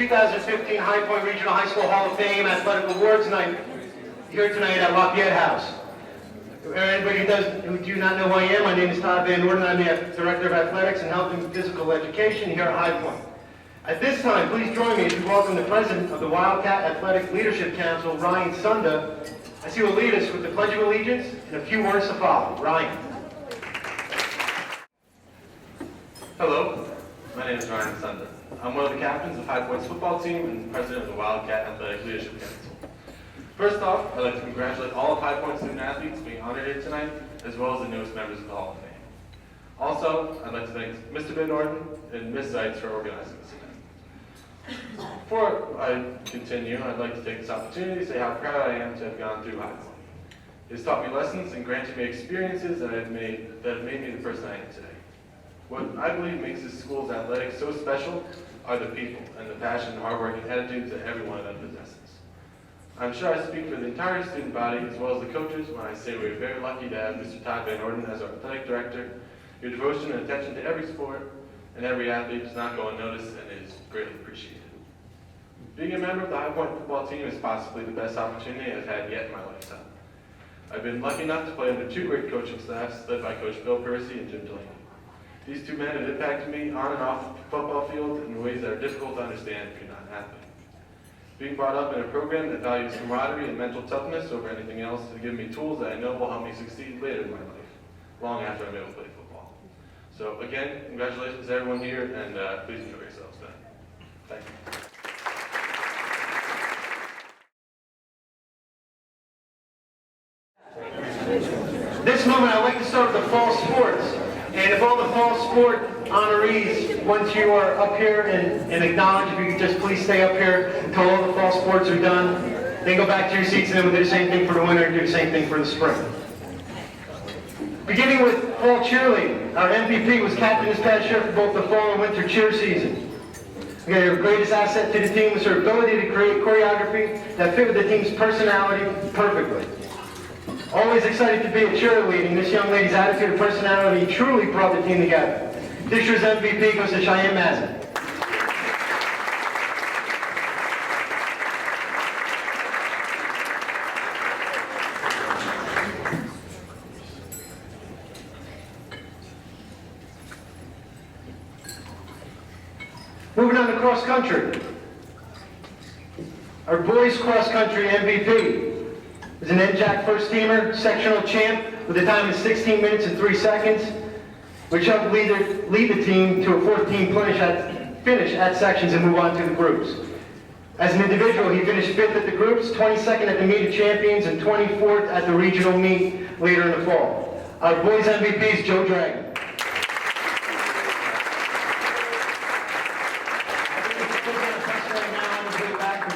2015 High Point Regional High School Hall of Fame Athletic Awards Night here tonight at Lafayette House. For anybody who do not know who I am, my name is Todd Van Orden. I'm the Director of Athletics and Health and Physical Education here at High Point. At this time, please join me as we welcome the President of the Wildcat Athletic Leadership Council, Ryan Sunda, as he will lead us with the Pledge of Allegiance and a few words to follow. Ryan. Hello, my name is Ryan Sunda. I'm one of the captains of High Point's football team and President of the Wildcat Athletic Leadership Council. First off, I'd like to congratulate all of High Point student athletes being honored here tonight, as well as the newest members of the Hall of Fame. Also, I'd like to thank Mr. Van Orden and Ms. Zeitz for organizing this event. Before I continue, I'd like to take this opportunity to say how proud I am to have gone through High Point. It's taught me lessons and granted me experiences that have made me the person I am today. What I believe makes this school's athletics so special are the people and the passion and hard work and attitudes that every one of them possesses. I'm sure I speak for the entire student body as well as the coaches when I say we're very lucky to have Mr. Todd Van Orden as our athletic director. Your devotion and attention to every sport and every athlete does not go unnoticed and is greatly appreciated. Being a member of the High Point football team is possibly the best opportunity I've had yet in my lifetime. I've been lucky enough to play under two great coaching staffs led by Coach Bill Percy and Jim Delaney. These two men have impacted me on and off the football field in ways that are difficult to understand if you're not an athlete. Being brought up in a program that values camaraderie and mental toughness over anything else has given me tools that I know will help me succeed later in my life, long after I'm able to play football. So again, congratulations to everyone here, and please enjoy yourselves tonight. Thank you. This moment, I'd like to start with the fall sports. And if all the fall sport honorees, once you are up here and acknowledge, if you could just please stay up here until all the fall sports are done, then go back to your seats and then we'll do the same thing for the winter and do the same thing for the spring. Beginning with fall cheerleading, our MVP was captain this past year for both the fall and winter cheer season. Again, her greatest asset to the team was her ability to create choreography that fit with the team's personality perfectly. Always excited to be at cheerleading, this young lady's attitude and personality truly brought the team together. This year's MVP goes to Cheyenne Mazin. Moving on to cross country. Our boys cross country MVP is an NJAC first teamer, sectional champ with a time of 16 minutes and 3 seconds, which helped lead the team to a 14th finish at sections and move on to the groups. As an individual, he finished 5th at the groups, 22nd at the meet of champions, and 24th at the regional meet later in the fall. Our boys MVP is Joe Dragon.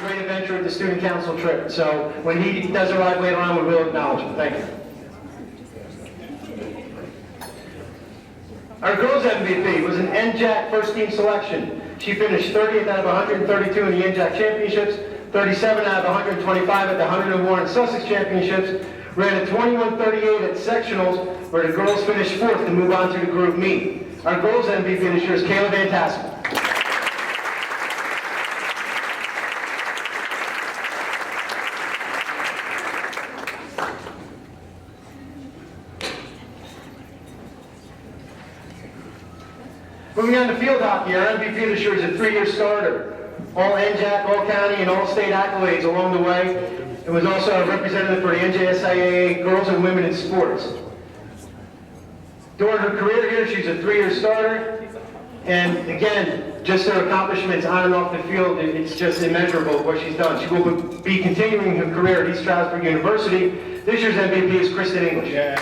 Great adventure at the student council trip. So when he does arrive later on, we will acknowledge him. Thank you. Our girls MVP was an NJAC first team selection. She finished 30th out of 132 in the NJAC championships, 37 out of 125 at the Hunter and Warren Sussex championships, ran a 21:38 at sectionals, where the girls finished 4th to move on to the group meet. Our girls MVP this year is Kayla Van Tassel. Moving on to field hockey, our MVP this year is a 3-year starter. All NJAC, all county, and all state accolades along the way. It was also a representative for the NJSIAA Girls and Women in Sports. During her career here, she's a 3-year starter. And again, just her accomplishments on and off the field, it's just immeasurable what she's done. She will be continuing her career at East Stroudsburg University. This year's MVP is Kristen English. Yeah.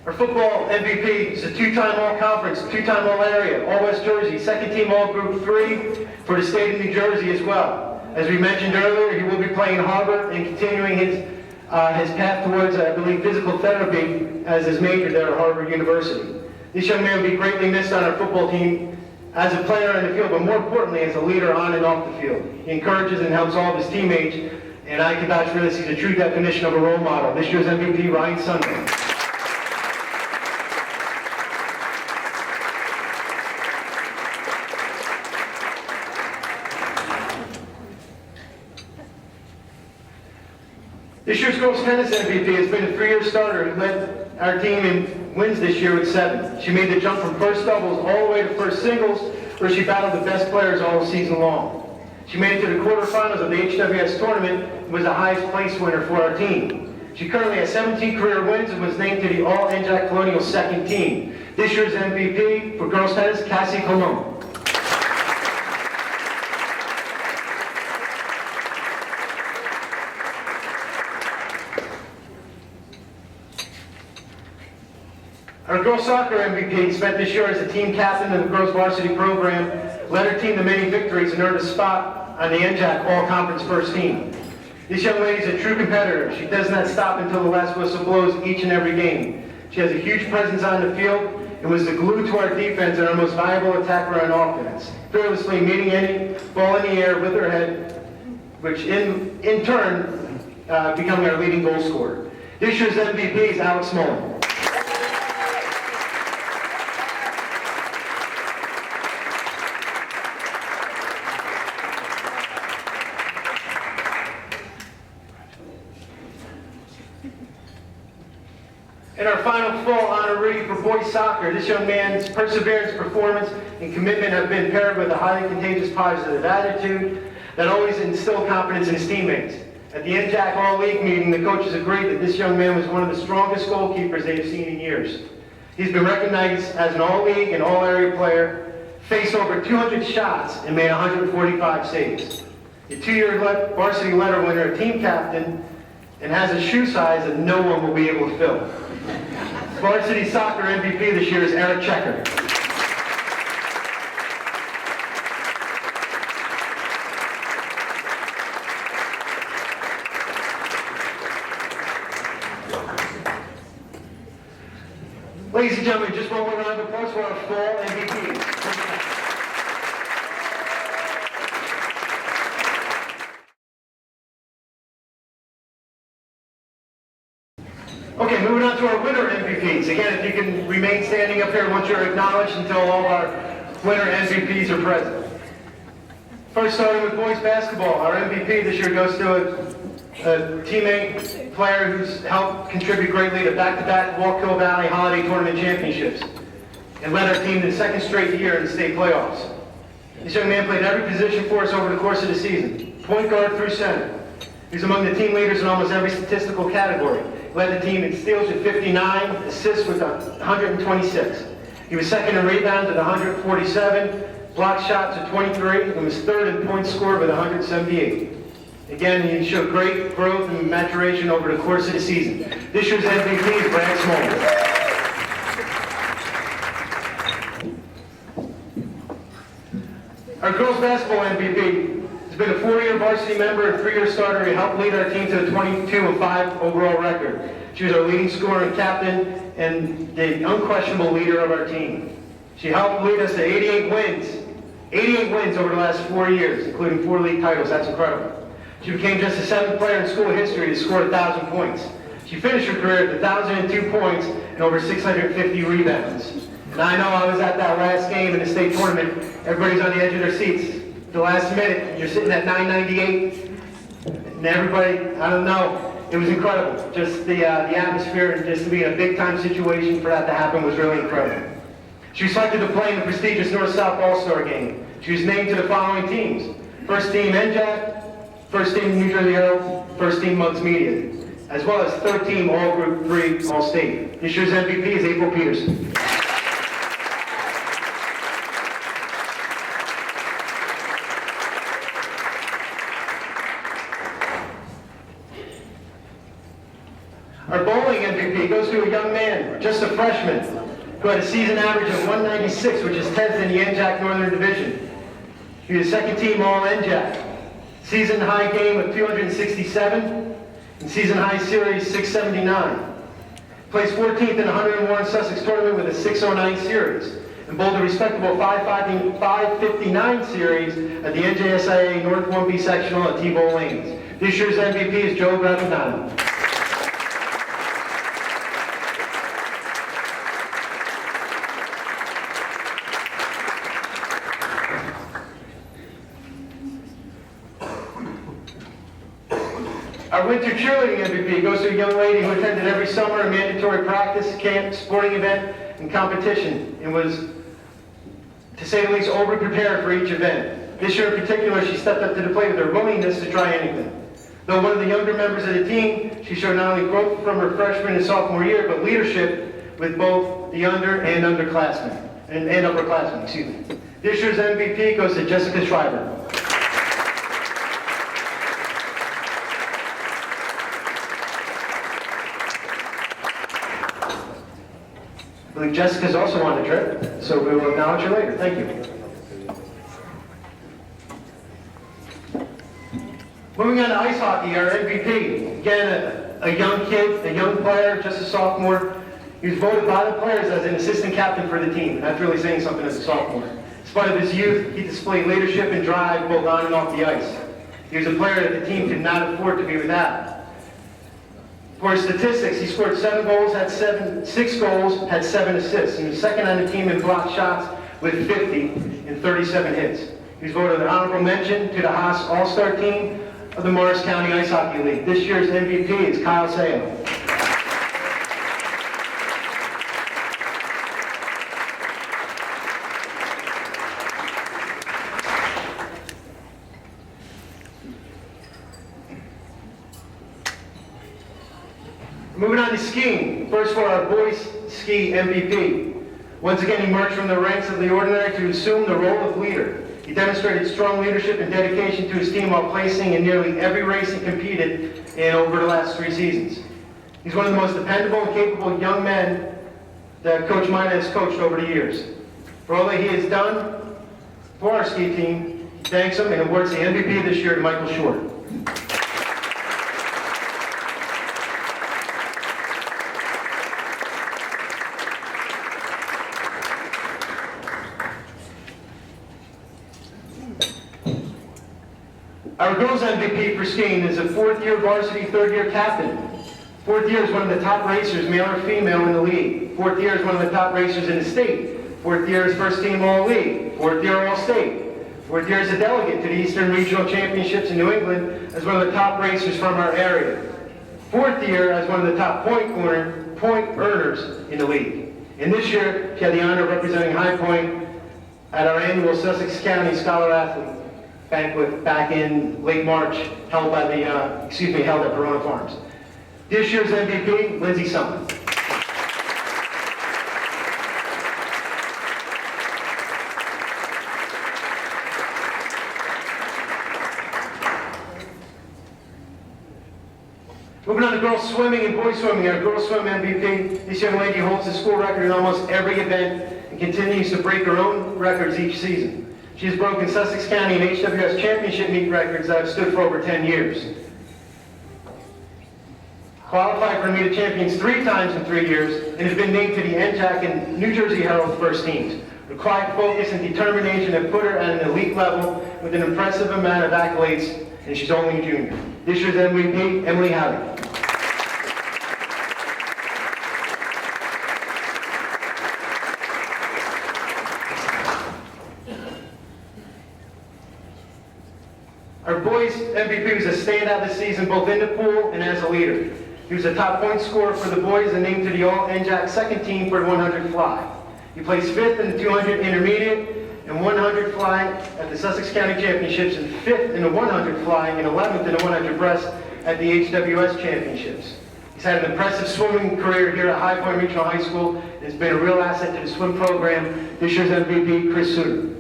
Our football MVP is a 2-time All-Conference, 2-time All-Area, All-West Jersey, 2nd team All-Group 3 for the state of New Jersey as well. As we mentioned earlier, he will be playing Harvard and continuing his path towards, I believe, physical therapy as his major there at Harvard University. This young man will be greatly missed on our football team as a player on the field, but more importantly, as a leader on and off the field. He encourages and helps all of his teammates and I can vouch for this, he's a true definition of a role model. This year's MVP, Ryan Sundin. This year's girls tennis MVP has been a 3-year starter who led our team in wins this year with 7. She made the jump from first doubles all the way to first singles, where she battled the best players all season long. She made it to the quarterfinals of the HWS tournament and was the highest place winner for our team. She currently has 17 career wins and was named to the All-NJAC Colonial second team. This year's MVP for girls tennis, Cassie Colon. Our girls soccer MVP spent this year as the team captain of the girls varsity program, led her team to many victories, and earned a spot on the NJAC All-Conference First Team. This young lady is a true competitor. She does not stop until the last whistle blows each and every game. She has a huge presence on the field and was the glue to our defense and our most valuable attacker on offense, fearlessly meeting any ball in the air with her head, which in turn becoming our leading goal scorer. This year's MVP is Alex Mullen. And our final fall honoree for boys soccer, this young man's perseverance, performance, and commitment have been paired with a highly contagious positive attitude that always instilled confidence in his teammates. At the NJAC All-League meeting, the coaches agreed that this young man was one of the strongest goalkeepers they have seen in years. He's been recognized as an All-League and All-Area player, faced over 200 shots, and made 145 saves. A 2-year varsity letter winner, a team captain, and has a shoe size that no one will be able to fill. Varsity soccer MVP this year is Eric Checker. Ladies and gentlemen, just one more round of applause for our fall MVP. Okay, moving on to our winter MVPs. Again, if you can remain standing up here once you're acknowledged until all of our winter MVPs are present. First, starting with boys basketball, our MVP this year goes to a teammate player who's helped contribute greatly to back-to-back Wallkill Valley Holiday Tournament championships and led our team to the second straight year in the state playoffs. This young man played every position for us over the course of the season, point guard through center. He's among the team leaders in almost every statistical category. Led the team in steals with 59, assists with 126. He was second in rebounds with 147, block shots with 23, and was third in points scored with 178. Again, he showed great growth and maturation over the course of the season. This year's MVP is Brad Small. Our girls basketball MVP has been a 4-year varsity member and 3-year starter who helped lead our team to a 22-5 overall record. She was our leading scorer and captain and the unquestionable leader of our team. She helped lead us to 88 wins over the last 4 years, including 4 league titles. That's incredible. She became just the 7th player in school history to score 1,000 points. She finished her career with 1,002 points and over 650 rebounds. And I know I was at that last game in the state tournament. Everybody's on the edge of their seats. The last minute, you're sitting at 998, and everybody, I don't know, it was incredible. Just the atmosphere and just to be in a big-time situation for that to happen was really incredible. She was selected to play in the prestigious North-South All-Star game. She was named to the following teams: First Team NJAC, First Team New Jersey Herald, First Team Mugs Media, as well as Third Team All Group 3 All-State. This year's MVP is April Peterson. Our bowling MVP goes to a young man, just a freshman, who had a season average of 196, which is 10th in the NJAC Northern Division. He was second team All-NJAC. Season high game of 267, and season high series 679. Placed 14th in the 101 Sussex tournament with a 609 series. and bowled a respectable 559 series at the NJSIA North 1B Sectional at T-Bowl Lanes. This year's MVP is Joe Gravitano. Our winter cheerleading MVP goes to a young lady who attended every summer a mandatory practice, camp, sporting event, and competition, and was, to say the least, over-prepared for each event. This year in particular, she stepped up to the plate with her willingness to try anything. Though one of the younger members of the team, she showed not only growth from her freshman and sophomore year, but leadership with both the underclassmen, and upperclassmen, excuse me. This year's MVP goes to Jessica Schreiber. I believe Jessica's also on the trip, so we will acknowledge her later. Thank you. Moving on to ice hockey, our MVP. Again, a young kid, a young player, just a sophomore. He was voted by the players as an assistant captain for the team. That's really saying something as a sophomore. In spite of his youth, he displayed leadership and drive both on and off the ice. He was a player that the team could not afford to be without. For his statistics, he scored 7 goals, had 6 goals, had 7 assists. He was second on the team in blocked shots with 50 and 37 hits. He was voted an honorable mention to the Haas All-Star team of the Morris County Ice Hockey League. This year's MVP is Kyle Sale. Moving on to skiing. First for our boys ski MVP. Once again, he emerged from the ranks of the ordinary to assume the role of leader. He demonstrated strong leadership and dedication to his team while placing in nearly every race he competed in over the last 3 seasons. He's one of the most dependable and capable young men that Coach Mina has coached over the years. For all that he has done for our ski team, he thanks him and awards the MVP this year to Michael Short. Our girls MVP for skiing is a 4th-year varsity, 3rd-year captain. 4th year is one of the top racers, male or female, in the league. 4th year is one of the top racers in the state. 4th year is first team all-league. 4th year all-state. 4th year is a delegate to the Eastern Regional Championships in New England as one of the top racers from our area. 4th year as one of the top point earners in the league. And this year, she had the honor of representing High Point at our annual Sussex County Scholar Athlete banquet back in late March, held at Verona Farms. This year's MVP, Lindsay Summer. Moving on to girls swimming and boys swimming, our girls swim MVP. This young lady holds the school record in almost every event and continues to break her own records each season. She has broken Sussex County and HWS championship meet records that have stood for over 10 years. Qualified for meet of champions 3 times in 3 years and has been named to the NJAC and New Jersey Herald first teams. Her quiet focus and determination have put her at an elite level with an impressive amount of accolades, and she's only a junior. This year's MVP, Emily Howdy. Our boys MVP was a standout this season, both in the pool and as a leader. He was a top point scorer for the boys and named to the All-NJAC second team for the 100 fly. He placed 5th in the 200 intermediate and 100 fly at the Sussex County Championships and 5th in the 100 fly and 11th in the 100 breast at the HWS Championships. He's had an impressive swimming career here at High Point Regional High School and has been a real asset to the swim program. This year's MVP, Chris Suter.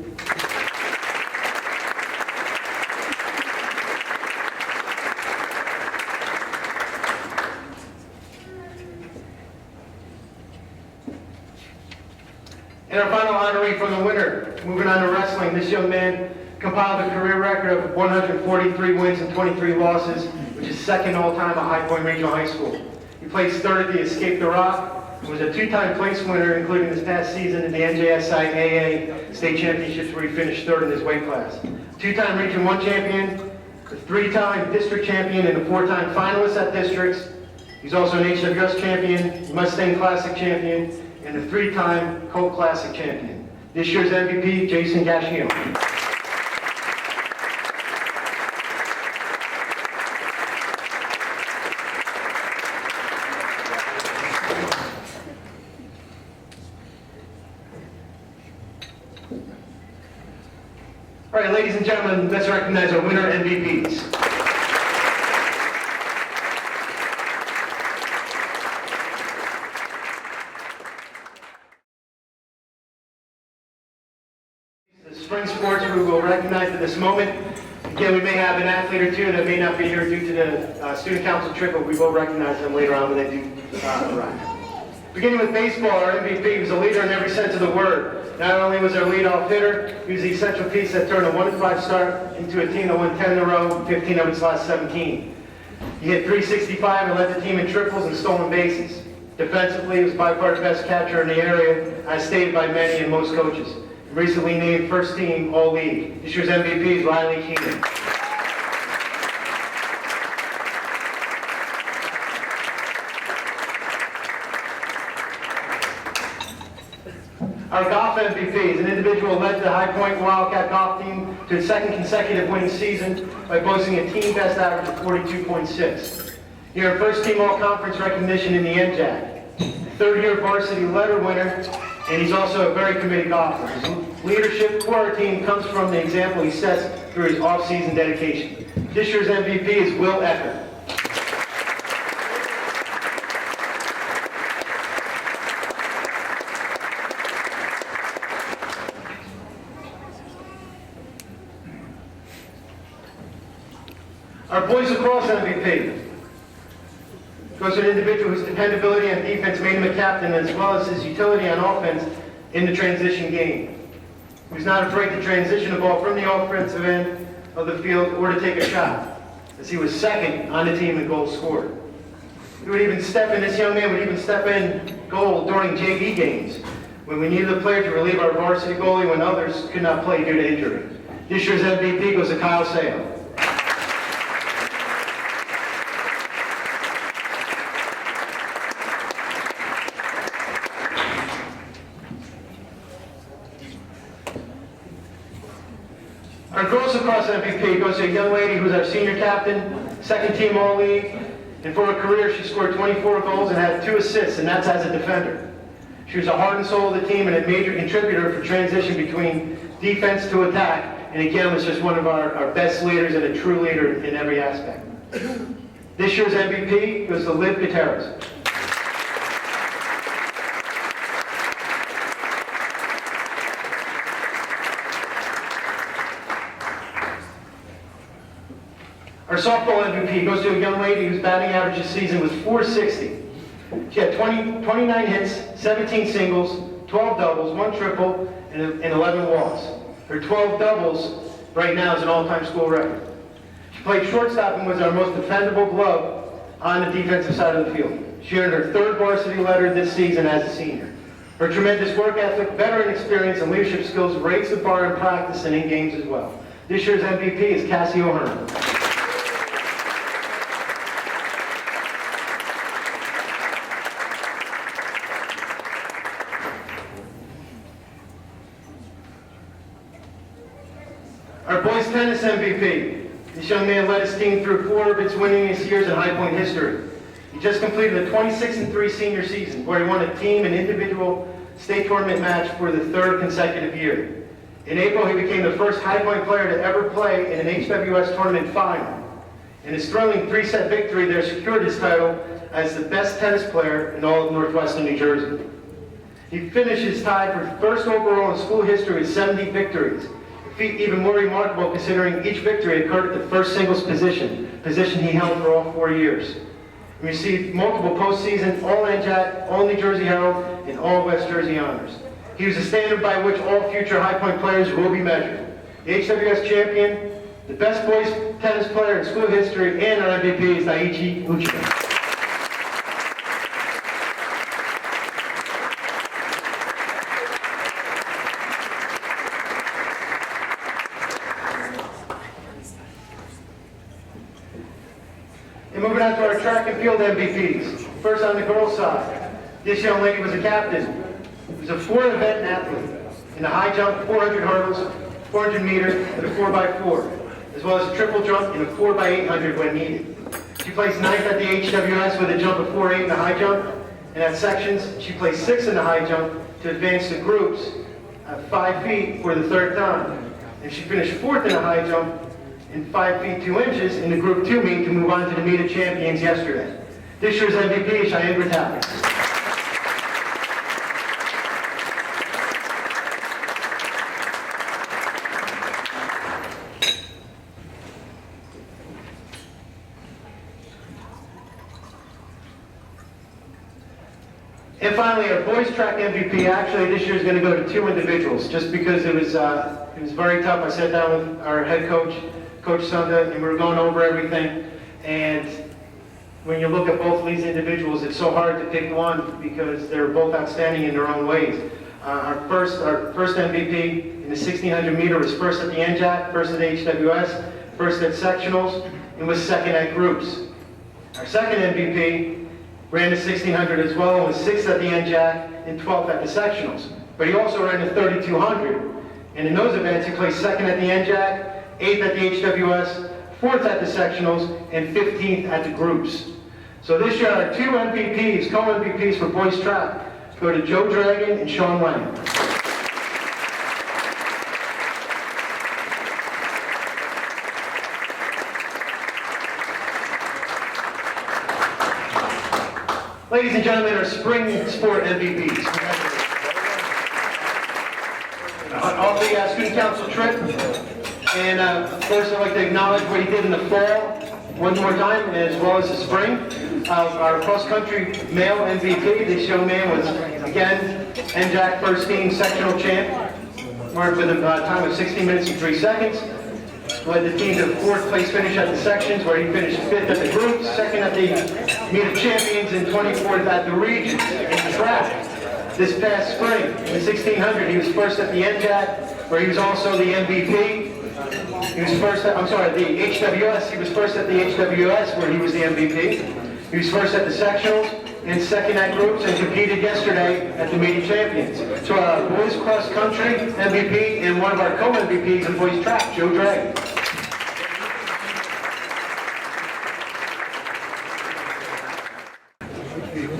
And our final honoree from the winter, moving on to wrestling, this young man compiled a career record of 143 wins and 23 losses, which is second all-time at High Point Regional High School. He placed 3rd at the Escape the Rock was a two-time place winner, including this past season in the NJSI AA State Championships, where he finished third in his weight class. Two-time Region 1 champion, a three-time district champion, and a four-time finalist at districts. He's also an HWS champion, Mustang Classic champion, and a three-time Colt Classic champion. This year's MVP, Jason Gashion. All right, ladies and gentlemen, let's recognize our winner MVPs. The spring sports we will recognize at this moment. Again, we may have an athlete or two that may not be here due to the student council trip, but we will recognize them later on when they do arrive. Beginning with baseball, our MVP was a leader in every sense of the word. Not only was our leadoff hitter, he was the essential piece that turned a 1-5 start into a team that won 10 in a row, 15 of its last 17. He hit .365 and led the team in triples and stolen bases. Defensively, he was by far the best catcher in the area, as stated by many and most coaches. Recently named first team All-League. This year's MVP is Riley Keenan. Our golf MVP is an individual who led the High Point Wildcat golf team to its second consecutive winning season by boasting a team best average of 42.6. He earned first team all-conference recognition in the NJAC. Third-year varsity letter winner, and he's also a very committed golfer. His leadership for our team comes from the example he sets through his off-season dedication. This year's MVP is Will Ecker. Our boys lacrosse MVP goes to an individual whose dependability on defense made him a captain, as well as his utility on offense in the transition game. He was not afraid to transition the ball from the offensive end of the field or to take a shot, as he was second on the team in goals scored. This young man would even step in goal during JV games when we needed a player to relieve our varsity goalie when others could not play due to injury. This year's MVP goes to Kyle Sale. Our girls lacrosse MVP goes to a young lady who's our senior captain, second team All-League, and for her career she scored 24 goals and had 2 assists, and that's as a defender. She was a heart and soul of the team and a major contributor for transition between defense to attack, and again was just one of our best leaders and a true leader in every aspect. This year's MVP goes to Liv Gutierrez. Our softball MVP goes to a young lady whose batting average this season was .460. She had 29 hits, 17 singles, 12 doubles, 1 triple, and 11 walks. Her 12 doubles right now is an all-time school record. She played shortstop and was our most defendable glove on the defensive side of the field. She earned her 3rd varsity letter this season as a senior. Her tremendous work ethic, veteran experience, and leadership skills raise the bar in practice and in games as well. This year's MVP is Cassie O'Hearn. Our boys tennis MVP. This young man led his team through 4 of its winningest years in High Point history. He just completed a 26-3 senior season where he won a team and individual state tournament match for the 3rd consecutive year. In April, he became the first High Point player to ever play in an HWS tournament final. In his thrilling 3-set victory there secured his title as the best tennis player in all of Northwestern New Jersey. He finishes tied for 1st overall in school history with 70 victories. Feat even more remarkable considering each victory occurred at the first singles position he held for all 4 years. He received multiple postseason, All-NJAC, All-New Jersey Herald, and All-West Jersey honors. He was the standard by which all future High Point players will be measured. The HWS champion, the best boys tennis player in school history, and our MVP is Daiichi Uchida. And moving on to our track and field MVPs. First on the girls' side, this young lady was a captain. She was a four-event athlete in the high jump, 400 hurdles, 400 meters, and a 4x4, as well as a triple jump and a 4x800 when needed. She placed 9th at the HWS with a jump of 4.8 in the high jump, and at sections, she placed 6th in the high jump to advance to groups at 5 feet for the third time. And she finished 4th in the high jump and 5 feet 2 inches in the Group 2 meet to move on to the meet of champions yesterday. This year's MVP is Cheyenne Brittapis. And finally, our boys track MVP, actually this year is going to go to 2 individuals, just because it was very tough. I sat down with our head coach, Coach Sunda, and we were going over everything. And when you look at both of these individuals, it's so hard to pick one because they're both outstanding in their own ways. Our first MVP in the 1600 meter was first at the NJAC, first at the HWS, first at sectionals, and was second at groups. Our second MVP ran the 1600 as well, and was 6th at the NJAC and 12th at the sectionals. But he also ran the 3200. And in those events, he placed 2nd at the NJAC, 8th at the HWS, 4th at the sectionals, and 15th at the groups. So this year, our 2 MVPs, co-MVPs for boys track, go to Joe Dragon and Sean Lang. Ladies and gentlemen, our spring sport MVPs. On the student council trip, and first I'd like to acknowledge what he did in the fall one more time, as well as the spring. Our cross-country male MVP, this young man was, again, NJAC first team sectional champ, marked with a time of 16 minutes and 3 seconds. Led the team to 4th place finish at the sections, where he finished 5th at the groups, 2nd at the meet of champions, and 24th at the regions. In track, this past spring, in the 1600, he was first at the NJAC, where he was also the MVP. He was first at, the HWS, he was first at the HWS, where he was the MVP. He was first at the sectionals, and 2nd at groups, and competed yesterday at the meet of champions. So our boys cross country MVP, and one of our co-MVPs in boys track, Joe Dragon.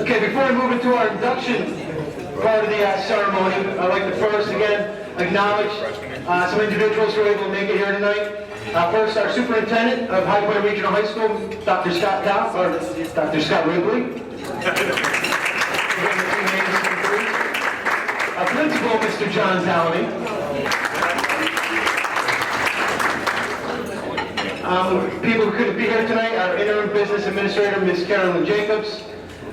Okay, before we move into our induction part of the ceremony, I'd like to first, again, acknowledge some individuals who were able to make it here tonight. First, our superintendent of High Point Regional High School, Dr. Scott Dow, or Dr. Scott Wrigley. Our principal, Mr. John Downey. People who couldn't be here tonight, our interim business administrator, Ms. Carolyn Jacobs.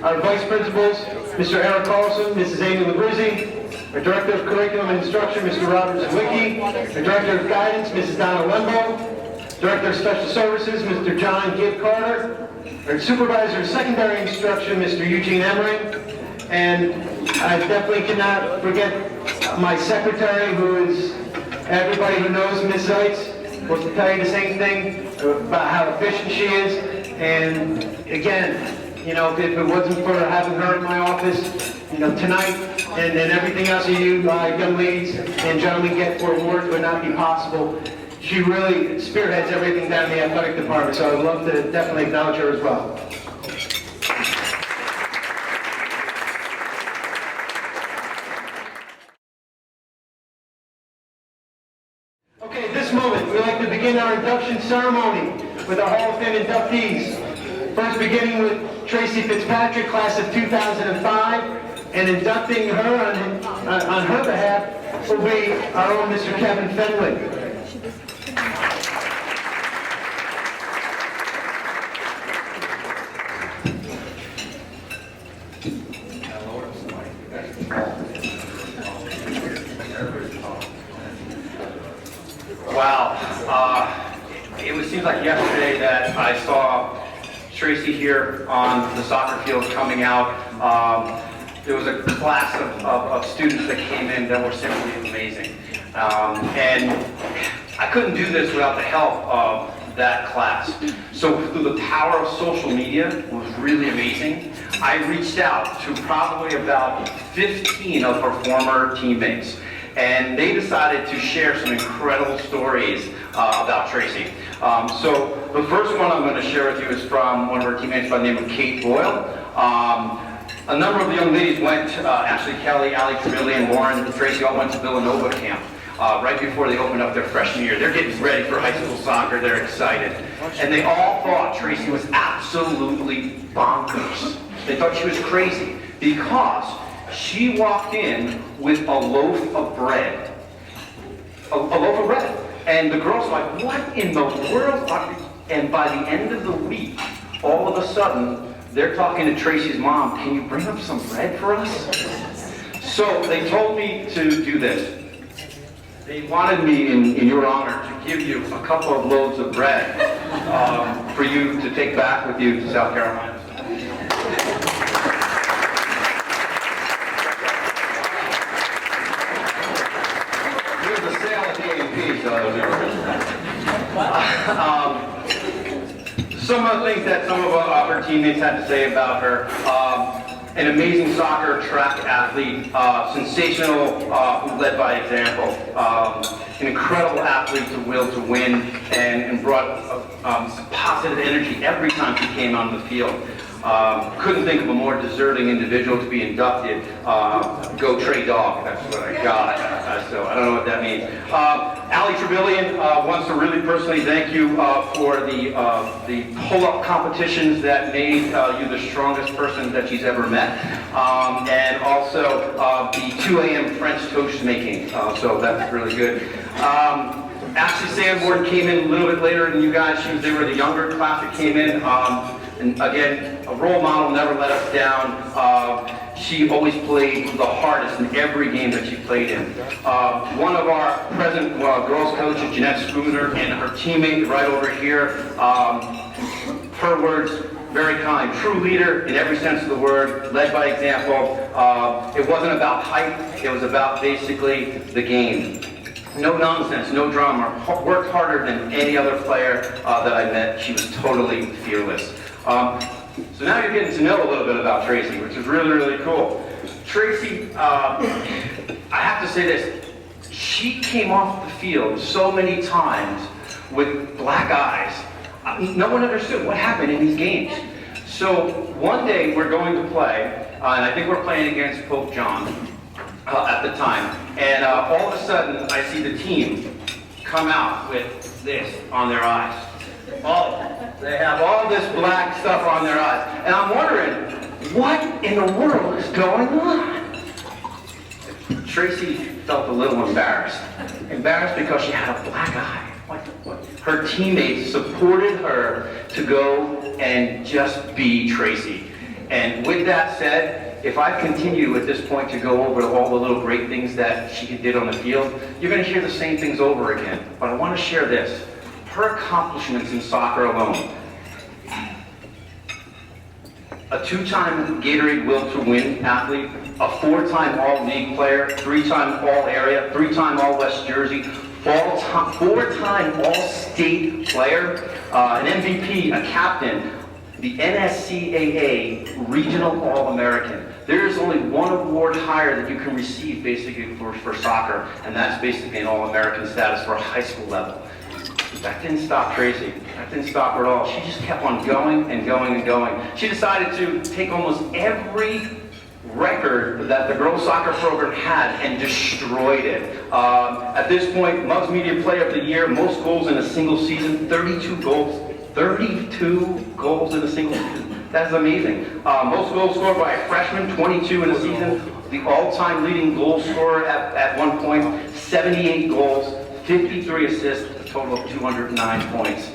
Our vice principals, Mr. Eric Carlson, Mrs. Amy Labrizzi, our director of curriculum and instruction, Mr. Robert Zawicki, our director of guidance, Mrs. Donna Lembo, director of special services, Mr. John Gibb Carter, our supervisor of secondary instruction, Mr. Eugene Emery, and I definitely cannot forget my secretary, who is, everybody who knows Ms. Zeitz will tell you the same thing about how efficient she is, and again, you know, if it wasn't for having her in my office, you know, tonight and everything else that you young ladies and gentlemen get for awards would not be possible. She really spearheads everything down in the athletic department, so I'd love to definitely acknowledge her as well. Okay, at this moment, we'd like to begin our induction ceremony with our Hall of Fame inductees. First, beginning with Tracy Fitzpatrick, class of 2005, and inducting her on her behalf will be our own Mr. Kevin Fenwick. Wow. It seems like yesterday that I saw Tracy here on the soccer field coming out. There was a class of students that came in that were simply amazing. And I couldn't do this without the help of that class. So through the power of social media, it was really amazing. I reached out to probably about 15 of her former teammates, and they decided to share some incredible stories about Tracy. So the first one I'm going to share with you is from one of her teammates by the name of Kate Boyle. A number of the young ladies went, Ashley Kelly, Allie Trevelyan, Lauren, and Tracy all went to Villanova camp right before they opened up their freshman year. They're getting ready for high school soccer, they're excited. And they all thought Tracy was absolutely bonkers. They thought she was crazy because she walked in with a loaf of bread. A loaf of bread. And the girls were like, what in the world are you? And by the end of the week, all of a sudden, they're talking to Tracy's mom, can you bring up some bread for us? So they told me to do this. They wanted me, in your honor, to give you a couple of loaves of bread for you to take back with you to South Carolina. There's a sale at the A&P, so some of the things that some of her teammates had to say about her. An amazing soccer track athlete, sensational, who led by example, an incredible athlete to will to win, and brought positive energy every time she came on the field. Couldn't think of a more deserving individual to be inducted. Go Trey Dog, that's what I got. So I don't know what that means. Allie Trevelyan wants to really personally thank you for the pull-up competitions that made you the strongest person that she's ever met. And also the 2 a.m. French toast making. So that's really good. Ashley Sanborn came in a little bit later than you guys. They were the younger class that came in. And again, a role model, never let us down. She always played the hardest in every game that she played in. One of our present girls coaches, Jeanette Spooner, and her teammate right over here, her words, very kind, true leader in every sense of the word, led by example. It wasn't about hype, it was about basically the game. No nonsense, no drama, worked harder than any other player that I met. She was totally fearless. So now you're getting to know a little bit about Tracy, which is really, really cool. Tracy, I have to say this, she came off the field so many times with black eyes. No one understood what happened in these games. So one day we're going to play, and I think we're playing against Pope John at the time, and all of a sudden I see the team come out with this on their eyes. They have all this black stuff on their eyes. And I'm wondering, what in the world is going on? Tracy felt a little embarrassed. Embarrassed because she had a black eye. Her teammates supported her to go and just be Tracy. And with that said, if I continue at this point to go over all the little great things that she did on the field, you're going to hear the same things over again. But I want to share this. Her accomplishments in soccer alone. A 2-time Gatorade Will to Win athlete, a 4-time All-League player, 3-time All-Area, 3-time All-West Jersey, 4-time All-State player, an MVP, a captain, the NSCAA Regional All-American. There is only one award higher that you can receive basically for soccer, and that's basically an All-American status for a high school level. That didn't stop Tracy. That didn't stop her at all. She just kept on going and going and going. She decided to take almost every record that the girls soccer program had and destroyed it. At this point, Muggs Media Player of the Year, most goals in a single season, 32 goals. 32 goals in a single season. That's amazing. Most goals scored by a freshman, 22 in a season. The all-time leading goal scorer at one point, 78 goals, 53 assists, a total of 209 points.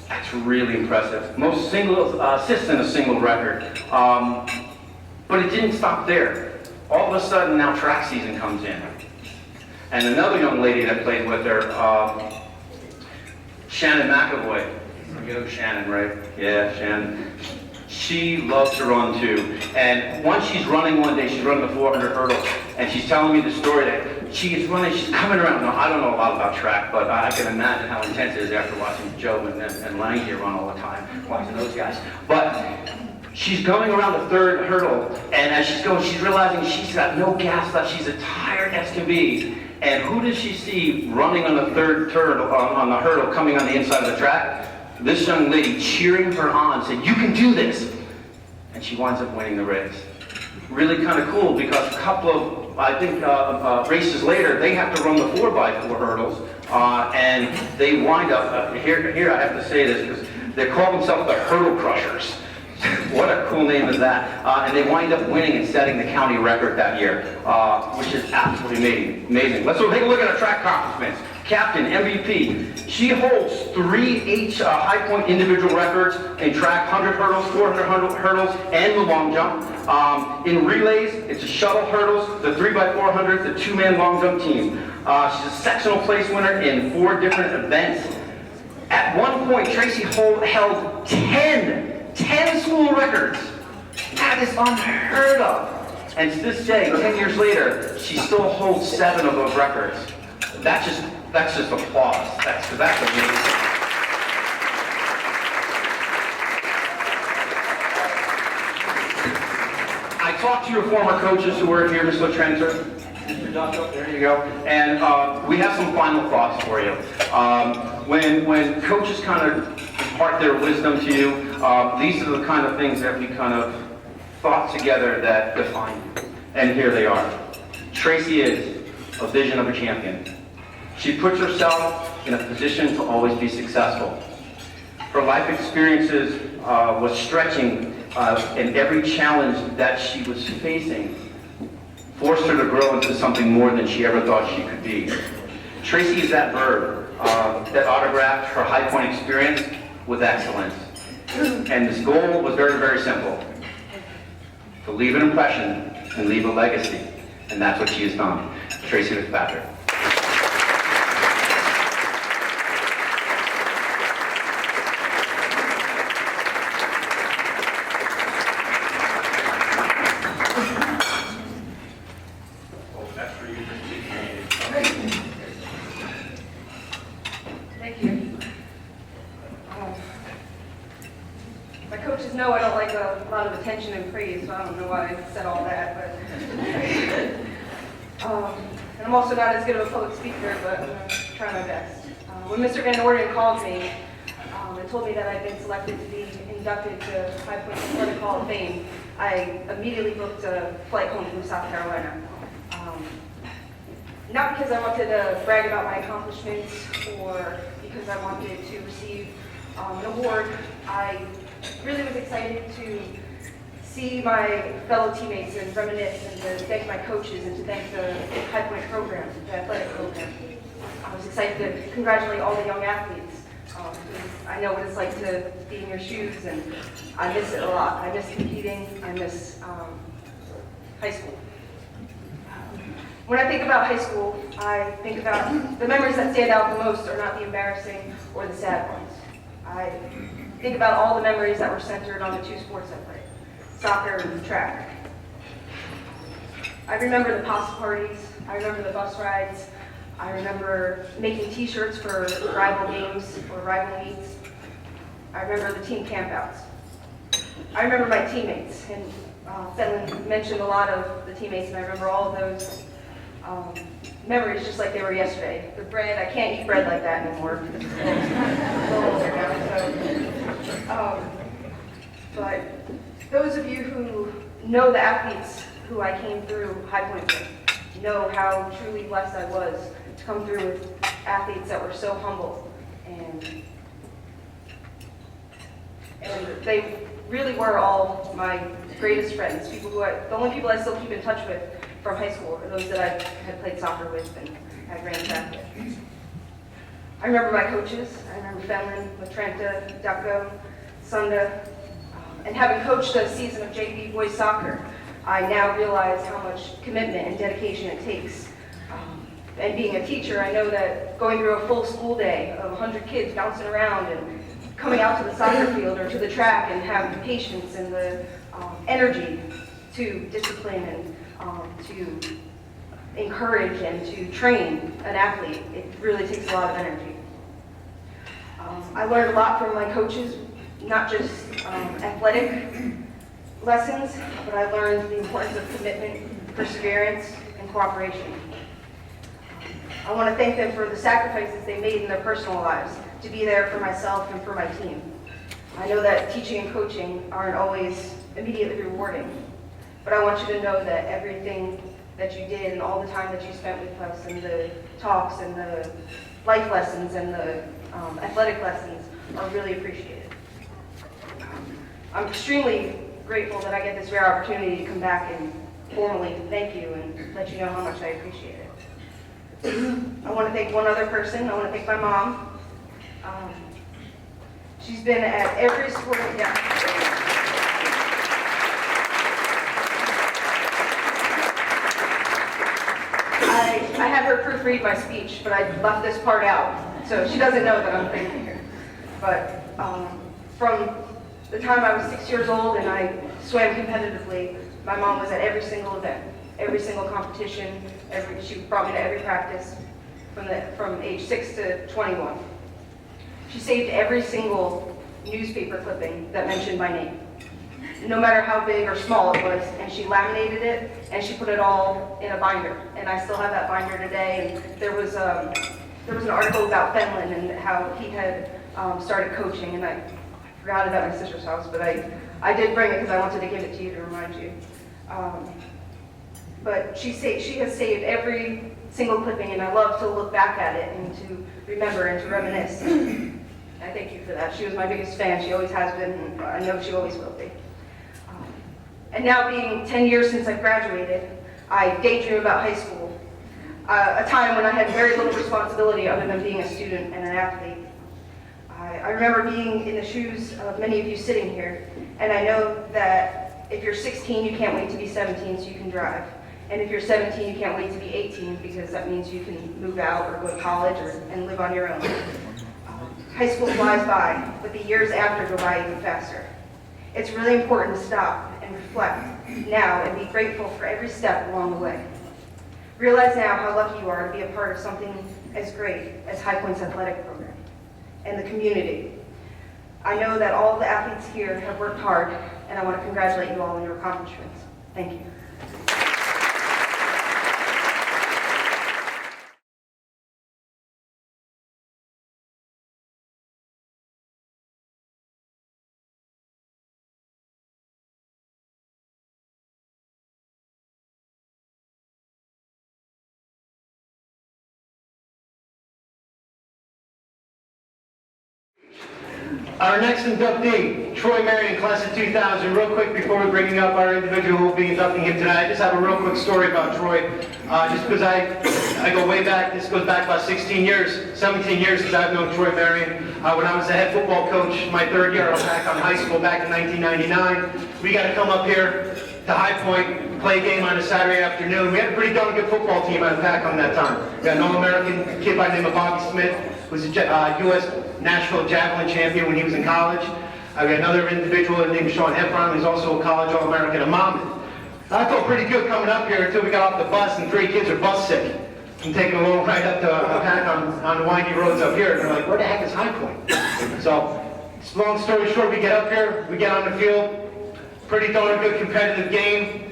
That's really impressive. Most single assists in a single record. But it didn't stop there. All of a sudden, now track season comes in. And another young lady that played with her, Shannon McAvoy. You know Shannon, right? Yeah, Shannon. She loves to run too. And once she's running one day, she's running the 400 hurdle, and she's telling me the story that she is running, she's coming around. Now, I don't know a lot about track, but I can imagine how intense it is after watching Joe and Lang here run all the time, watching those guys. But she's going around the third hurdle, and as she's going, she's realizing she's got no gas left. She's as tired as can be. And who does she see running on the third hurdle, on the hurdle coming on the inside of the track? This young lady cheering her on, saying, "You can do this!" And she winds up winning the race. Really kind of cool, because a couple of, I think, races later, they have to run the 4x4 hurdles, and they wind up, here I have to say this, because they call themselves the Hurdle Crushers. What a cool name is that. And they wind up winning and setting the county record that year, which is absolutely amazing. Let's take a look at our track accomplishments. Captain, MVP. She holds 3 High Point individual records in track: 100 hurdles, 400 hurdles, and the long jump. In relays, it's a shuttle hurdles, the 3x400, the 2-man long jump team. She's a sectional place winner in 4 different events. At one point, Tracy held 10 school records. That is unheard of. And to this day, 10 years later, she still holds 7 of those records. That's just applause. That's amazing. I talked to your former coaches who were here, Mr. Trenter, Mr. Ducko, there you go. And we have some final thoughts for you. When coaches kind of impart their wisdom to you, these are the kind of things that we kind of thought together that define you. And here they are. Tracy is a vision of a champion. She puts herself in a position to always be successful. Her life experiences was stretching, and every challenge that she was facing forced her to grow into something more than she ever thought she could be. Tracy is that bird that autographed her High Point experience with excellence. And this goal was very, very simple: to leave an impression and leave a legacy. And that's what she has done. Tracy Fitzpatrick. Thank you. My coaches know I don't like a lot of attention and praise, so I don't know why I said all that, but and I'm also not as good of a public speaker, but I'm going to try my best. When Mr. Van Orden called me and told me that I'd been selected to be inducted to High Point Athletic Hall of Fame, I immediately booked a flight home from South Carolina. Not because I wanted to brag about my accomplishments or because I wanted to receive an award. I really was excited to see my fellow teammates and reminisce, and to thank my coaches and to thank the High Point program, the athletic program. I was excited to congratulate all the young athletes. Because I know what it's like to be in your shoes, and I miss it a lot. I miss competing. I miss high school. When I think about high school, I think about the memories that stand out the most are not the embarrassing or the sad ones. I think about all the memories that were centered on the 2 sports I played, soccer and track. I remember the pasta parties. I remember the bus rides. I remember making t-shirts for rival games or rival meets. I remember the team campouts. I remember my teammates, and Fenlon mentioned a lot of the teammates, and I remember all of those memories just like they were yesterday. The bread, I can't eat bread like that anymore. It's a little older now, but those of you who know the athletes who I came through High Point with know how truly blessed I was to come through with athletes that were so humble, and they really were all my greatest friends. The only people I still keep in touch with from high school are those that I had played soccer with and had ran track with. I remember my coaches. I remember Fenlon, Latrenta, Ducko, Sunda, and having coached a season of JV boys soccer, I now realize how much commitment and dedication it takes. And being a teacher, I know that going through a full school day of 100 kids bouncing around and coming out to the soccer field or to the track and having the patience and the energy to discipline and to encourage and to train an athlete, it really takes a lot of energy. I learned a lot from my coaches, not just athletic lessons, but I learned the importance of commitment, perseverance, and cooperation. I want to thank them for the sacrifices they made in their personal lives to be there for myself and for my team. I know that teaching and coaching aren't always immediately rewarding, but I want you to know that everything that you did and all the time that you spent with us and the talks and the life lessons and the athletic lessons are really appreciated. I'm extremely grateful that I get this rare opportunity to come back and formally thank you and let you know how much I appreciate it. I want to thank one other person. I want to thank my mom. She's been at every sport. Yeah. I had her proofread my speech, but I left this part out, so she doesn't know that I'm thanking her. But from the time I was 6 years old and I swam competitively, my mom was at every single event, every single competition. She brought me to every practice from age 6 to 21. She saved every single newspaper clipping that mentioned my name, no matter how big or small it was, and she laminated it and she put it all in a binder. And I still have that binder today. And there was an article about Fenlon and how he had started coaching, and I forgot it at my sister's house, but I did bring it because I wanted to give it to you to remind you. But she has saved every single clipping, and I love to look back at it and to remember and to reminisce. I thank you for that. She was my biggest fan. She always has been, and I know she always will be. And now being 10 years since I graduated, I daydream about high school, a time when I had very little responsibility other than being a student and an athlete. I remember being in the shoes of many of you sitting here, and I know that if you're 16, you can't wait to be 17 so you can drive. And if you're 17, you can't wait to be 18 because that means you can move out or go to college and live on your own. High school flies by, but the years after go by even faster. It's really important to stop and reflect now and be grateful for every step along the way. Realize now how lucky you are to be a part of something as great as High Point's athletic program and the community. I know that all the athletes here have worked hard, and I want to congratulate you all on your accomplishments. Thank you. Our next inductee, Troy Marion, class of 2000. Real quick before we're bringing up our individual who will be inducting him tonight, I just have a real quick story about Troy. Just because I go way back, this goes back about 17 years since I've known Troy Marion. When I was the head football coach, my third year, I was back on high school back in 1999. We got to come up here to High Point, play a game on a Saturday afternoon. We had a pretty darn good football team out of PAC that time. We had an All-American kid by the name of Bobby Smith, who was a U.S. national javelin champion when he was in college. We had another individual named Sean Heffron, who's also a college All-American at Monmouth. I felt pretty good coming up here until we got off the bus and 3 kids are bus sick. I'm taking a little ride up to PAC on the windy roads up here, and they're like, where the heck is High Point? So, long story short, we get up here, we get on the field, pretty darn good competitive game.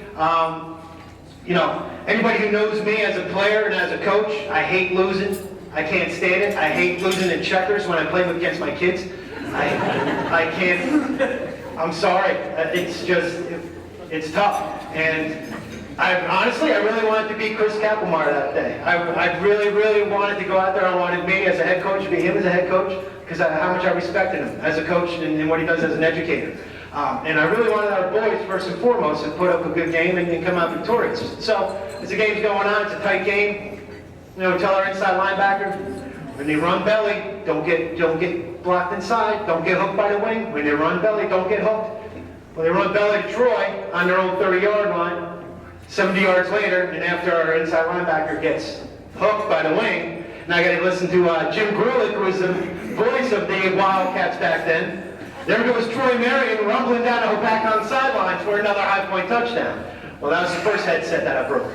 You know, anybody who knows me as a player and as a coach, I hate losing. I can't stand it. I hate losing in checkers when I play against my kids. I can't, I'm sorry. It's just, it's tough. And honestly, I really wanted to beat Chris Kappelmeyer that day. I really, really wanted to go out there. I wanted me as a head coach to be him as a head coach because how much I respected him as a coach and what he does as an educator. And I really wanted our boys, first and foremost, to put up a good game and come out victorious. So, as the game's going on, it's a tight game. You know, we tell our inside linebacker, when they run belly, don't get blocked inside, don't get hooked by the wing. When they run belly, don't get hooked. When they run belly to Troy on their own 30-yard line, 70 yards later, and after our inside linebacker gets hooked by the wing, and I got to listen to Jim Grulich, who was the voice of the Wildcats back then. There goes Troy Marion rumbling down the Hopakon sidelines for another High Point touchdown. Well, that was the first headset that I broke.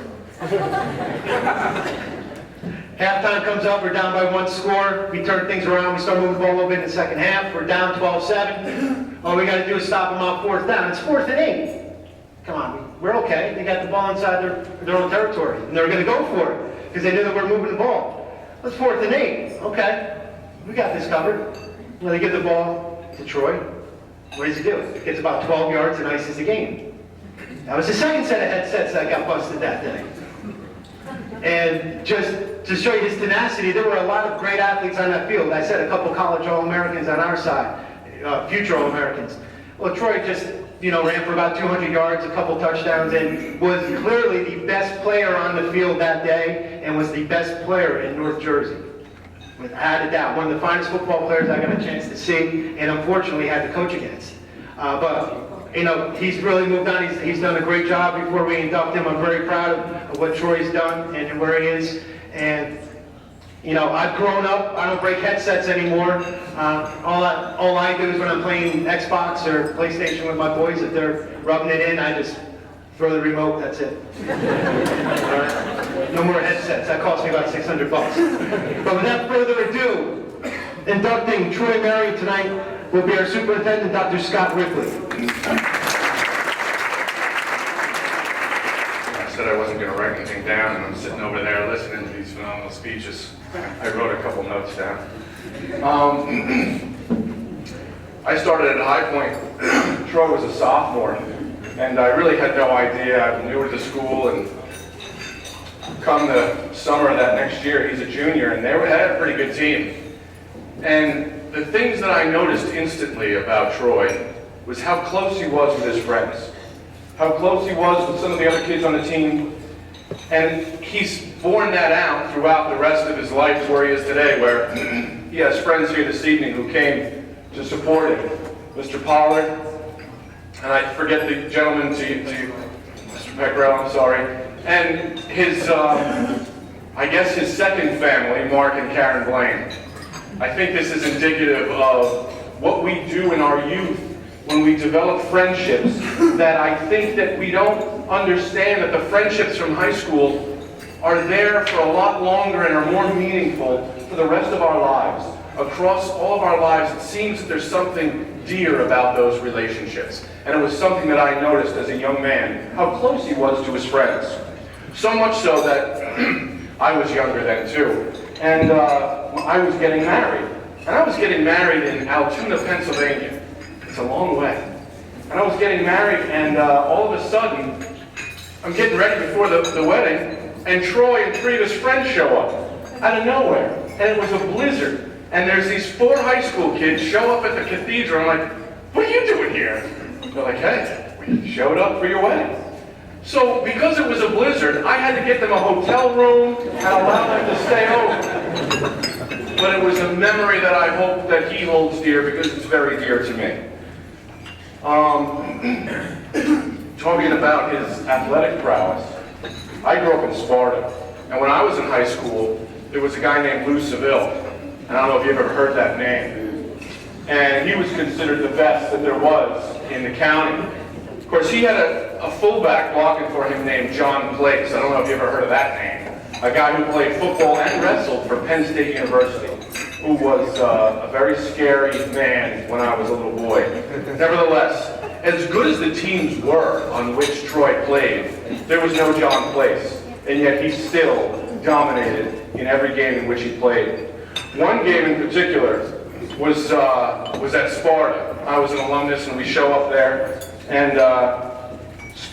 Halftime comes up, we're down by 1 score. We turn things around, we start moving the ball a little bit in the second half. We're down 12-7. All we got to do is stop them on 4th down. It's 4th and 8. Come on, we're okay. They got the ball inside their own territory, and they're going to go for it because they knew that we're moving the ball. It's 4th and 8. Okay, we got this covered. Well, they give the ball to Troy. What does he do? He gets about 12 yards and ices the game. That was the second set of headsets that got busted that day. And just to show you his tenacity, there were a lot of great athletes on that field. I said a couple college All-Americans on our side, future All-Americans. Well, Troy just, ran for about 200 yards, a couple touchdowns, and was clearly the best player on the field that day, and was the best player in North Jersey. Without a doubt, one of the finest football players I got a chance to see, and unfortunately had to coach against. But he's really moved on. He's done a great job before we induct him. I'm very proud of what Troy's done and where he is. And, I've grown up. I don't break headsets anymore. All I do is when I'm playing Xbox or PlayStation with my boys, if they're rubbing it in, I just throw the remote, that's it. All right? No more headsets. That cost me about $600. But without further ado, inducting Troy Marion tonight will be our superintendent, Dr. Scott Ripley. I said I wasn't going to write anything down, and I'm sitting over there listening to these phenomenal speeches. I wrote a couple notes down. I started at High Point. Troy was a sophomore, and I really had no idea. I was new to the school, and come the summer of that next year, he's a junior, and they had a pretty good team. And the things that I noticed instantly about Troy was how close he was with his friends, how close he was with some of the other kids on the team, and he's borne that out throughout the rest of his life to where he is today, where he has friends here this evening who came to support him. Mr. Pollard, and I forget the gentleman to Mr. Peckrell, I'm sorry, and his, I guess his second family, Mark and Karen Blaine. I think this is indicative of what we do in our youth when we develop friendships that I think that we don't understand that the friendships from high school are there for a lot longer and are more meaningful for the rest of our lives. Across all of our lives, it seems that there's something dear about those relationships. And it was something that I noticed as a young man, how close he was to his friends. So much so that I was younger then too. And I was getting married. And I was getting married in Altoona, Pennsylvania. It's a long way. And I was getting married, and all of a sudden, I'm getting ready before the wedding, and Troy and three of his friends show up out of nowhere. And it was a blizzard. And there's these 4 high school kids show up at the cathedral. I'm like, what are you doing here? They're like, hey, we showed up for your wedding. So because it was a blizzard, I had to get them a hotel room and allow them to stay over. But it was a memory that I hope that he holds dear because it's very dear to me. Talking about his athletic prowess, I grew up in Sparta. And when I was in high school, there was a guy named Lou Seville. And I don't know if you've ever heard that name. And he was considered the best that there was in the county. Of course, he had a fullback blocking for him named John Place. I don't know if you ever heard of that name. A guy who played football and wrestled for Penn State University, who was a very scary man when I was a little boy. Nevertheless, as good as the teams were on which Troy played, there was no John Place. And yet he still dominated in every game in which he played. One game in particular was at Sparta. I was an alumnus, and we show up there. And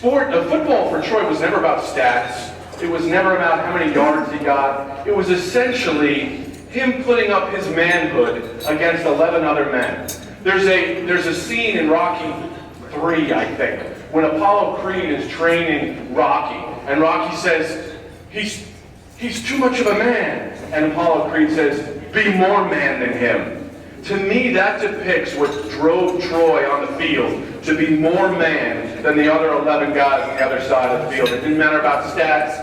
football for Troy was never about stats. It was never about how many yards he got. It was essentially him putting up his manhood against 11 other men. There's a scene in Rocky 3, I think, when Apollo Creed is training Rocky, and Rocky says, he's too much of a man. And Apollo Creed says, be more man than him. To me, that depicts what drove Troy on the field to be more man than the other 11 guys on the other side of the field. It didn't matter about stats.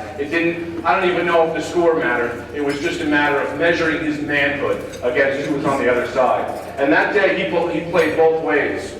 I don't even know if the score mattered. It was just a matter of measuring his manhood against who was on the other side. And that day, he played both ways.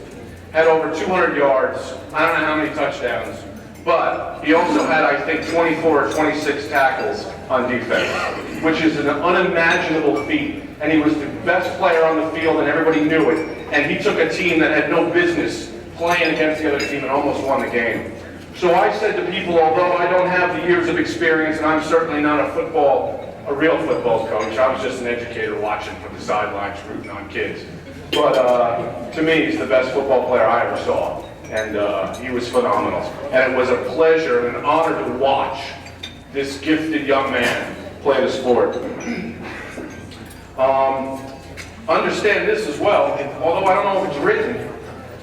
Had over 200 yards. I don't know how many touchdowns. But he also had, I think, 24 or 26 tackles on defense, which is an unimaginable feat. And he was the best player on the field, and everybody knew it. And he took a team that had no business playing against the other team and almost won the game. So I said to people, although I don't have the years of experience, and I'm certainly not a real football coach, I was just an educator watching from the sidelines, rooting on kids. But to me, he's the best football player I ever saw. And he was phenomenal. And it was a pleasure and an honor to watch this gifted young man play the sport. Understand this as well, although I don't know if it's written,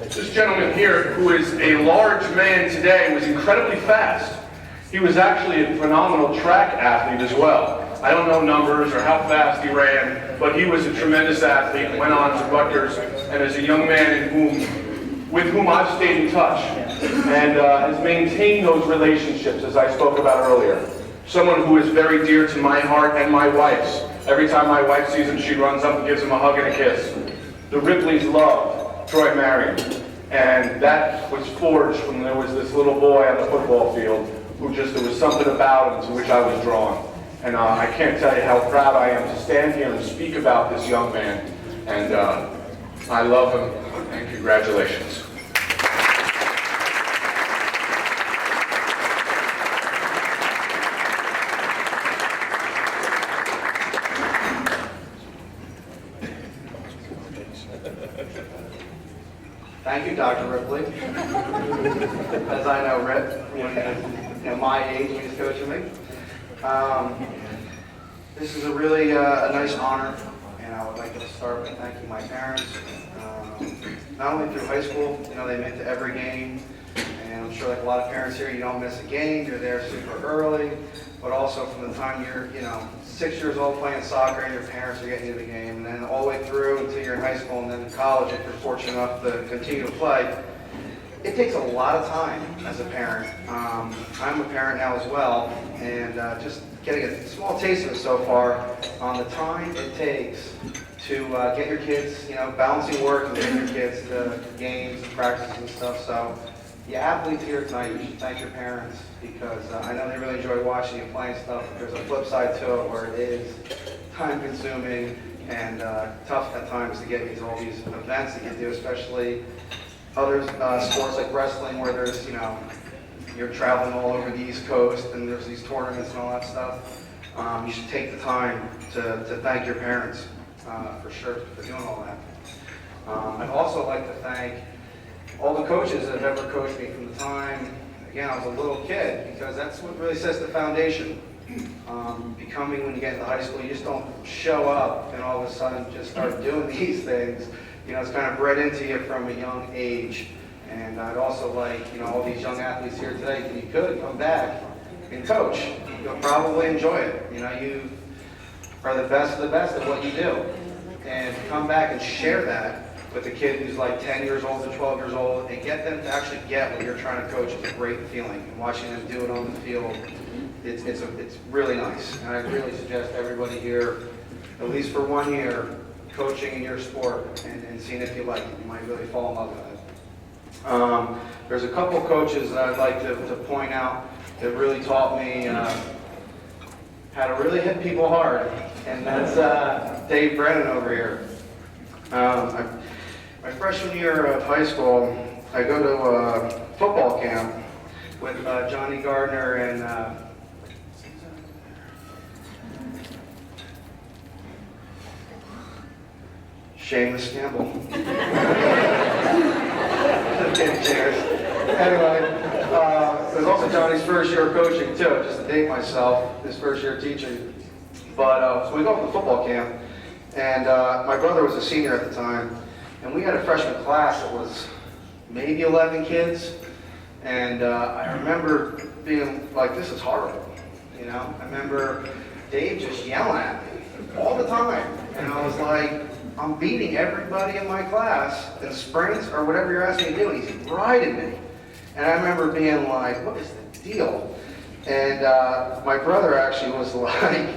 this gentleman here, who is a large man today, was incredibly fast. He was actually a phenomenal track athlete as well. I don't know numbers or how fast he ran, but he was a tremendous athlete and went on to Rutgers, and as a young man with whom I've stayed in touch and has maintained those relationships, as I spoke about earlier. Someone who is very dear to my heart and my wife's. Every time my wife sees him, she runs up and gives him a hug and a kiss. The Ripleys loved Troy Marion, and that was forged when there was this little boy on the football field who there was something about him to which I was drawn. And I can't tell you how proud I am to stand here and speak about this young man. And I love him, and congratulations. Thank you, Dr. Ripley. As I know Rip, when my age when he's coaching me. This is a really a nice honor, and I would like to start by thanking my parents. Not only through high school, they meant to every game, and I'm sure like a lot of parents here, you don't miss a game, you're there super early, but also from the time you're 6 years old playing soccer and your parents are getting you to the game, and then all the way through until you're in high school and then in college if you're fortunate enough to continue to play. It takes a lot of time as a parent. I'm a parent now as well, and just getting a small taste of it so far on the time it takes to get your kids, balancing work and getting your kids to games and practices and stuff. So the athletes here tonight, you should thank your parents because I know they really enjoy watching you playing stuff. But there's a flip side to it where it is time consuming and tough at times to get into all these events that you do, especially other sports like wrestling where there's, you're traveling all over the East Coast and there's these tournaments and all that stuff. You should take the time to thank your parents for sure for doing all that. I'd also like to thank all the coaches that have ever coached me from the time, again, I was a little kid, because that's what really sets the foundation. Becoming, when you get into high school, you just don't show up and all of a sudden just start doing these things. It's kind of bred into you from a young age. And I'd also like, all these young athletes here today, if you could come back and coach, you'll probably enjoy it. You are the best of the best at what you do. And come back and share that with a kid who's like 10 years old to 12 years old and get them to actually get what you're trying to coach is a great feeling. And watching them do it on the field, it's really nice. And I really suggest everybody here, at least for 1 year, coaching in your sport and seeing if you like it. You might really fall in love with it. There's a couple coaches that I'd like to point out that really taught me how to really hit people hard. And that's Dave Brennan over here. My freshman year of high school, I go to a football camp with Johnny Gardner and Seamus Campbell. Anyway, it was also Johnny's first year of coaching too, just to date myself, his first year teaching. But so we go to the football camp, and my brother was a senior at the time, and we had a freshman class that was maybe 11 kids, and I remember being like, this is horrible, I remember Dave just yelling at me all the time, and I was like, I'm beating everybody in my class in sprints or whatever you're asking me to do, and he's riding me. And I remember being like, what is the deal? And my brother actually was like,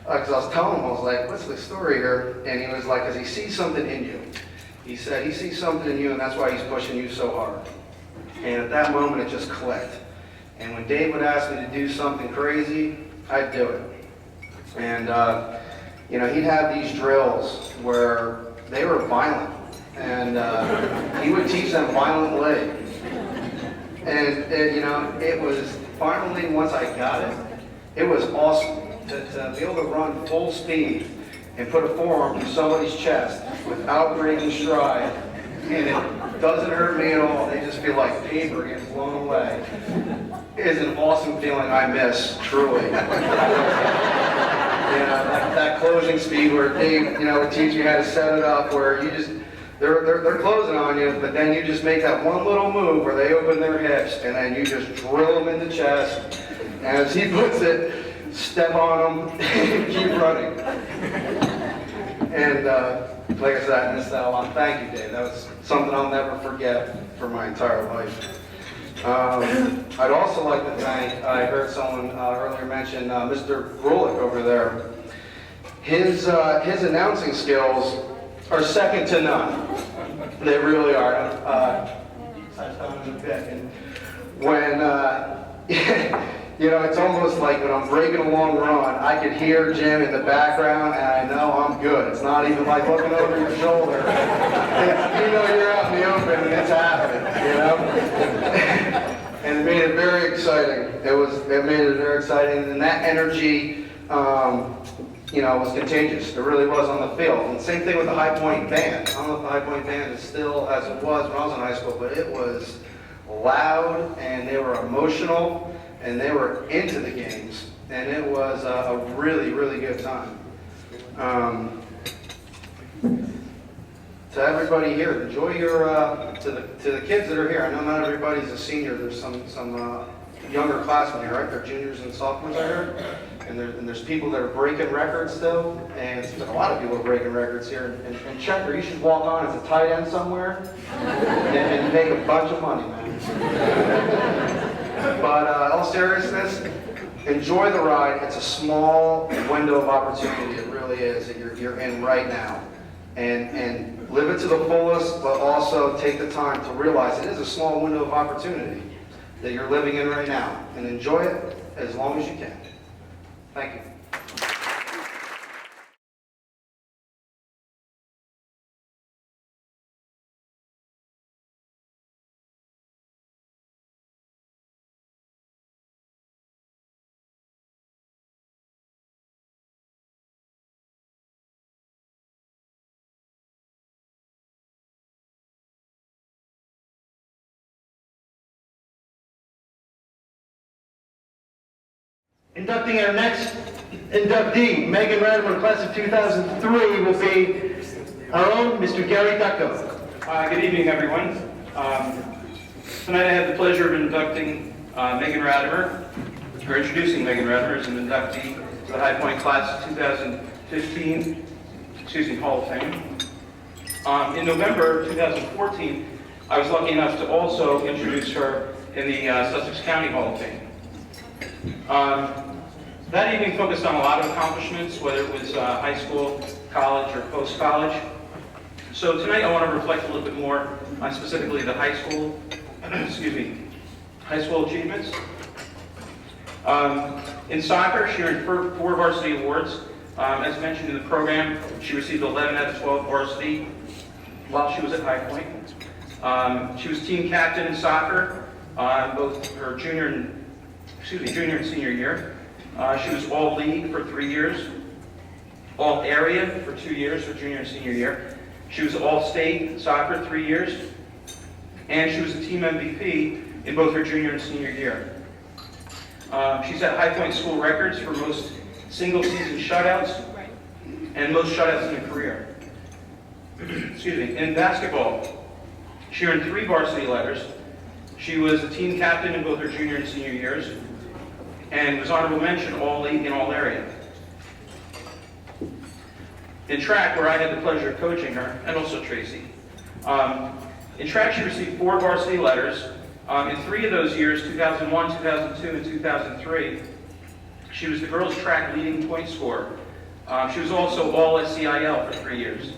because I was telling him, I was like, what's the story here? And he was like, because he sees something in you. He said he sees something in you, and that's why he's pushing you so hard. And at that moment, it just clicked. And when Dave would ask me to do something crazy, I'd do it. And, you know, he'd have these drills where they were violent. And he would teach them violently. And, you know, it was finally, once I got it, it was awesome to be able to run full speed and put a forearm through somebody's chest without breaking stride. And it doesn't hurt me at all. They just feel like paper gets blown away. It is an awesome feeling I miss, truly. You know, that closing speed where Dave, you know, would teach you how to set it up where you just, they're closing on you, but then you just make that one little move where they open their hips and then you just drill them in the chest. And as he puts it, step on them and keep running. And like I said, I missed that a lot. Thank you, Dave. That was something I'll never forget for my entire life. I'd also like to thank, I heard someone earlier mention Mr. Grulich over there. His announcing skills are second to none. They really are. Touched on it a bit. And when, you know, it's almost like when I'm breaking a long run, I could hear Jim in the background and I know I'm good. It's not even like looking over your shoulder. You know you're out in the open and it's happening, you know? And it made it very exciting. It made it very exciting. And that energy, you know, was contagious. It really was on the field. And same thing with the High Point Band. I don't know if the High Point Band is still as it was when I was in high school, but it was loud and they were emotional and they were into the games. And it was a really, really good time. To everybody here, enjoy your, to the kids that are here. I know not everybody's a senior. There's some younger classmen here, right? They're juniors and sophomores, I heard. And there's people that are breaking records still, and a lot of people are breaking records here. And Checker, you should walk on as a tight end somewhere and make a bunch of money, man. But all seriousness, enjoy the ride. It's a small window of opportunity. It really is that you're in right now, and live it to the fullest, but also take the time to realize it is a small window of opportunity that you're living in right now, and enjoy it as long as you can. Thank you. Inducting our next inductee, Megan Radimer, class of 2003, will be our own Mr. Gary Ducko. Good evening, everyone. Tonight I have the pleasure of inducting Megan Radimer, or introducing Megan Radimer as an inductee to the High Point class of 2015, Hall of Fame. In November 2014, I was lucky enough to also introduce her in the Sussex County Hall of Fame. That evening focused on a lot of accomplishments, whether it was high school, college, or post-college. So tonight I want to reflect a little bit more on specifically the high school, high school achievements. In soccer, she earned 4 varsity awards. As mentioned in the program, she received 11 out of 12 varsity while she was at High Point. She was team captain in soccer both her junior and senior year. She was all league for 3 years, all area for 2 years, her junior and senior year. She was all state soccer 3 years, and she was a team MVP in both her junior and senior year. She's at High Point school records for most single season shutouts and most shutouts in her career. In basketball, she earned 3 varsity letters. She was a team captain in both her junior and senior years, and was honorable mention all league in all area. In track, where I had the pleasure of coaching her, and also Tracy. In track, she received 4 varsity letters. In 3 of those years, 2001, 2002, and 2003, she was the girls' track leading point scorer. She was also all SCIL for 3 years.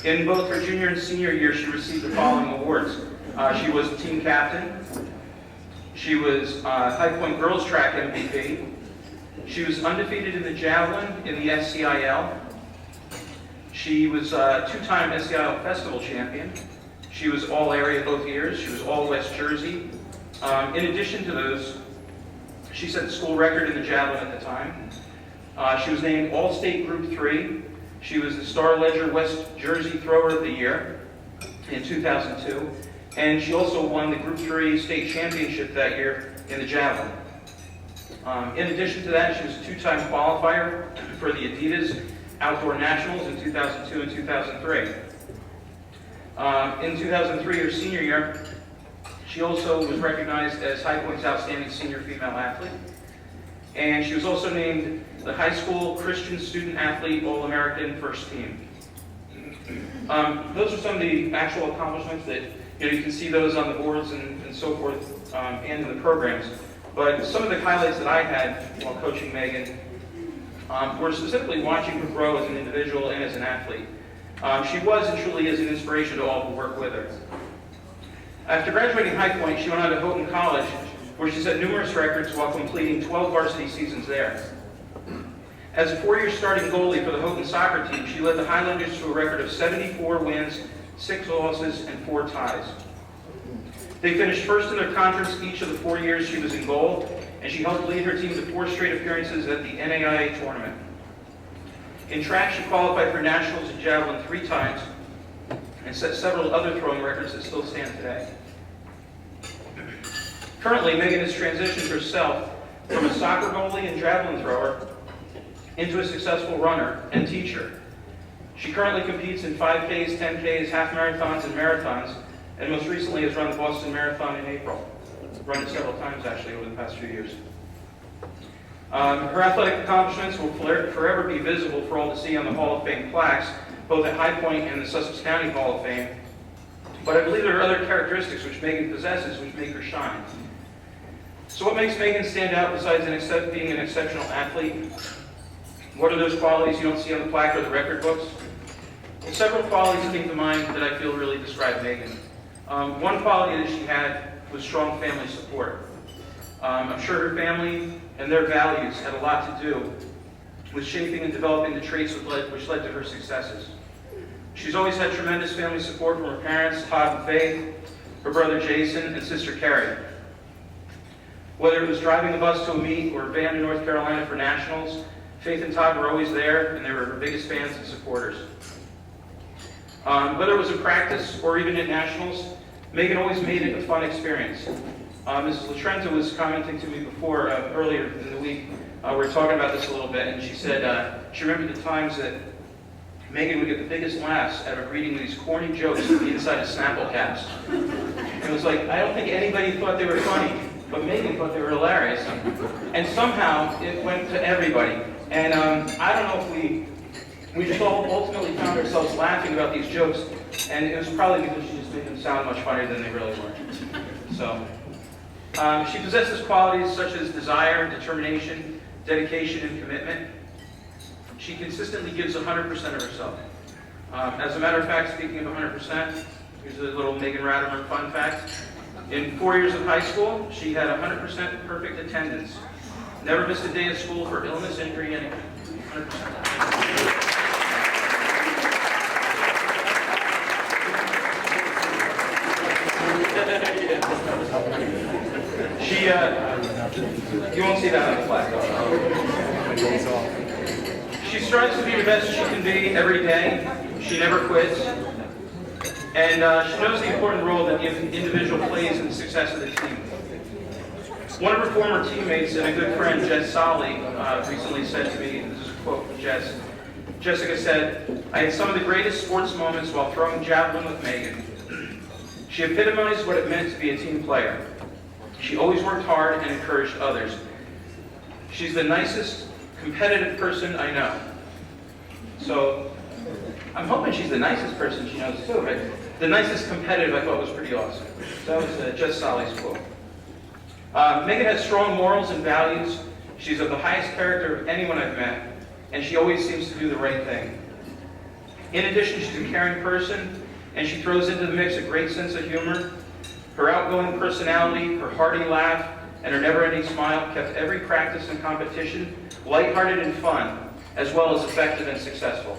In both her junior and senior year, she received the following awards. She was team captain, She was High Point Girls Track MVP. She was undefeated in the javelin in the SCIL. She was two-time SCIL Festival champion. She was all-area both years. She was all-West Jersey. In addition to those, she set the school record in the javelin at the time. She was named All-State Group 3. She was the Star Ledger West Jersey Thrower of the Year in 2002. And she also won the Group 3 state championship that year in the javelin. In addition to that, she was a two-time qualifier for the Adidas Outdoor Nationals in 2002 and 2003. In 2003, her senior year, she also was recognized as High Point's Outstanding Senior Female Athlete. And she was also named the High School Christian Student Athlete All-American First Team. Those are some of the actual accomplishments that you can see those on the boards and so forth and in the programs. But some of the highlights that I had while coaching Megan were specifically watching her grow as an individual and as an athlete. She was and truly is an inspiration to all who work with her. After graduating High Point, she went on to Houghton College, where she set numerous records while completing 12 varsity seasons there. As a four-year starting goalie for the Houghton soccer team, she led the Highlanders to a record of 74 wins, 6 losses, and 4 ties. They finished first in their conference each of the 4 years she was in goal, and she helped lead her team to 4 straight appearances at the NAIA tournament. In track, she qualified for nationals in javelin 3 times and set several other throwing records that still stand today. Currently, Megan has transitioned herself from a soccer goalie and javelin thrower into a successful runner and teacher. She currently competes in 5Ks, 10Ks, half marathons, and marathons, and most recently has run the Boston Marathon in April. Run it several times, actually, over the past few years. Her athletic accomplishments will forever be visible for all to see on the Hall of Fame plaques, both at High Point and the Sussex County Hall of Fame. But I believe there are other characteristics which Megan possesses which make her shine. So what makes Megan stand out besides being an exceptional athlete? What are those qualities you don't see on the plaque or the record books? Well, several qualities came to mind that I feel really describe Megan. One quality that she had was strong family support. I'm sure her family and their values had a lot to do with shaping and developing the traits which led to her successes. She's always had tremendous family support from her parents, Todd and Faith, her brother Jason, and sister Carrie. Whether it was driving the bus to a meet or a van to North Carolina for nationals, Faith and Todd were always there, and they were her biggest fans and supporters. Whether it was in practice or even at nationals, Megan always made it a fun experience. Mrs. LaTrenta was commenting to me before, earlier in the week, we were talking about this a little bit, and she said she remembered the times that Megan would get the biggest laughs out of reading these corny jokes inside of Snapple caps. It was like, I don't think anybody thought they were funny, but Megan thought they were hilarious. And somehow, it went to everybody. And I don't know if we just all ultimately found ourselves laughing about these jokes, and it was probably because she just made them sound much funnier than they really were. So, she possesses qualities such as desire, determination, dedication, and commitment. She consistently gives 100% of herself. As a matter of fact, speaking of 100%, here's a little Megan Radimer fun fact. In 4 years of high school, she had 100% perfect attendance. Never missed a day of school for illness, injury, anything. 100%. You won't see that on the flag. She strives to be the best she can be every day. She never quits. And she knows the important role that the individual plays in the success of the team. One of her former teammates and a good friend, Jess Solly, recently said to me, and this is a quote from Jess, Jessica said, "I had some of the greatest sports moments while throwing javelin with Megan. She epitomized what it meant to be a team player. She always worked hard and encouraged others. She's the nicest, competitive person I know." So, I'm hoping she's the nicest person she knows too, but the nicest competitive I thought was pretty awesome. So that was Jess Solly's quote. Megan has strong morals and values. She's of the highest character of anyone I've met, and she always seems to do the right thing. In addition, she's a caring person, and she throws into the mix a great sense of humor. Her outgoing personality, her hearty laugh, and her never-ending smile kept every practice and competition lighthearted and fun, as well as effective and successful.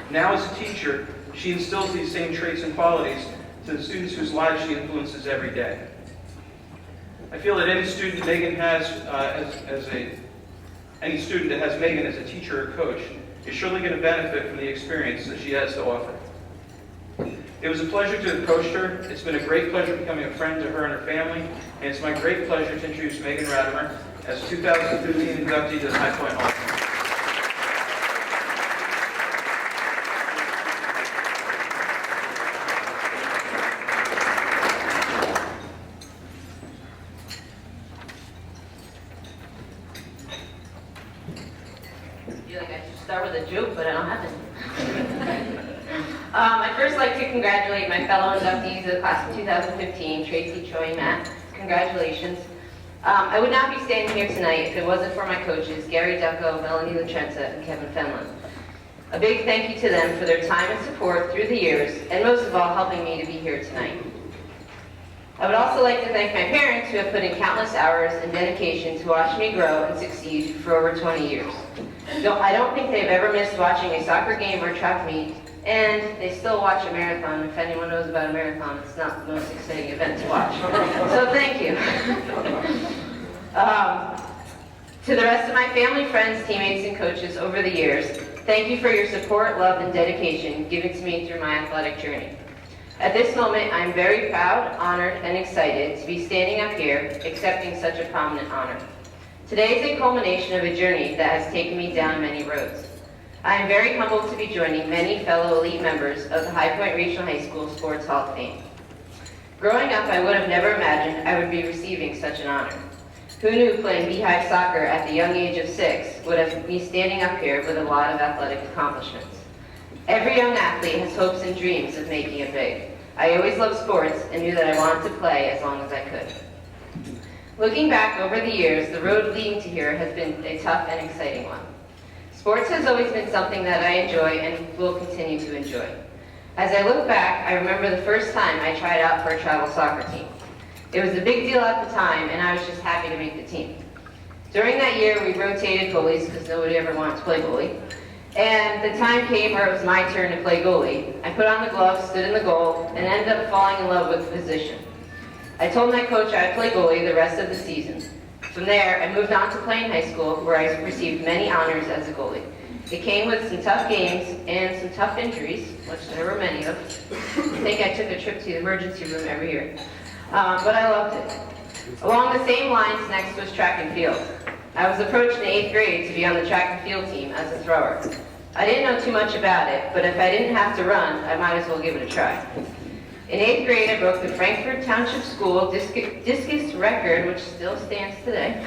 Now as a teacher, she instills these same traits and qualities to the students whose lives she influences every day. I feel that any student Megan has any student that has Megan as a teacher or coach is surely going to benefit from the experience that she has to offer. It was a pleasure to have coached her. It's been a great pleasure becoming a friend to her and her family, and it's my great pleasure to introduce Megan Radimer as 2015 inductee to the High Point Hall of Fame. I feel like I should start with a joke, but I don't have any. I'd first like to congratulate my fellow inductees of the class of 2015, Tracy, Choi, and Matt. Congratulations. I would not be standing here tonight if it wasn't for my coaches, Gary Ducko, Melanie Lachenza, and Kevin Fenlon. A big thank you to them for their time and support through the years, and most of all, helping me to be here tonight. I would also like to thank my parents who have put in countless hours and dedication to watch me grow and succeed for over 20 years. I don't think they've ever missed watching a soccer game or track meet, and they still watch a marathon. If anyone knows about a marathon, it's not the most exciting event to watch. So thank you. To the rest of my family, friends, teammates, and coaches over the years, thank you for your support, love, and dedication given to me through my athletic journey. At this moment, I'm very proud, honored, and excited to be standing up here accepting such a prominent honor. Today is a culmination of a journey that has taken me down many roads. I am very humbled to be joining many fellow elite members of the High Point Regional High School Sports Hall of Fame. Growing up, I would have never imagined I would be receiving such an honor. Who knew playing beehive soccer at the young age of 6 would have me standing up here with a lot of athletic accomplishments. Every young athlete has hopes and dreams of making it big. I always loved sports and knew that I wanted to play as long as I could. Looking back over the years, the road leading to here has been a tough and exciting one. Sports has always been something that I enjoy and will continue to enjoy. As I look back, I remember the first time I tried out for a travel soccer team. It was a big deal at the time, and I was just happy to make the team. During that year, we rotated goalies because nobody ever wanted to play goalie. And the time came where it was my turn to play goalie. I put on the gloves, stood in the goal, and ended up falling in love with the position. I told my coach I'd play goalie the rest of the season. From there, I moved on to play in high school, where I received many honors as a goalie. It came with some tough games and some tough injuries, which there were many of. I think I took a trip to the emergency room every year. But I loved it. Along the same lines, next was track and field. I was approached in 8th grade to be on the track and field team as a thrower. I didn't know too much about it, but if I didn't have to run, I might as well give it a try. In 8th grade, I broke the Frankfort Township School discus record, which still stands today.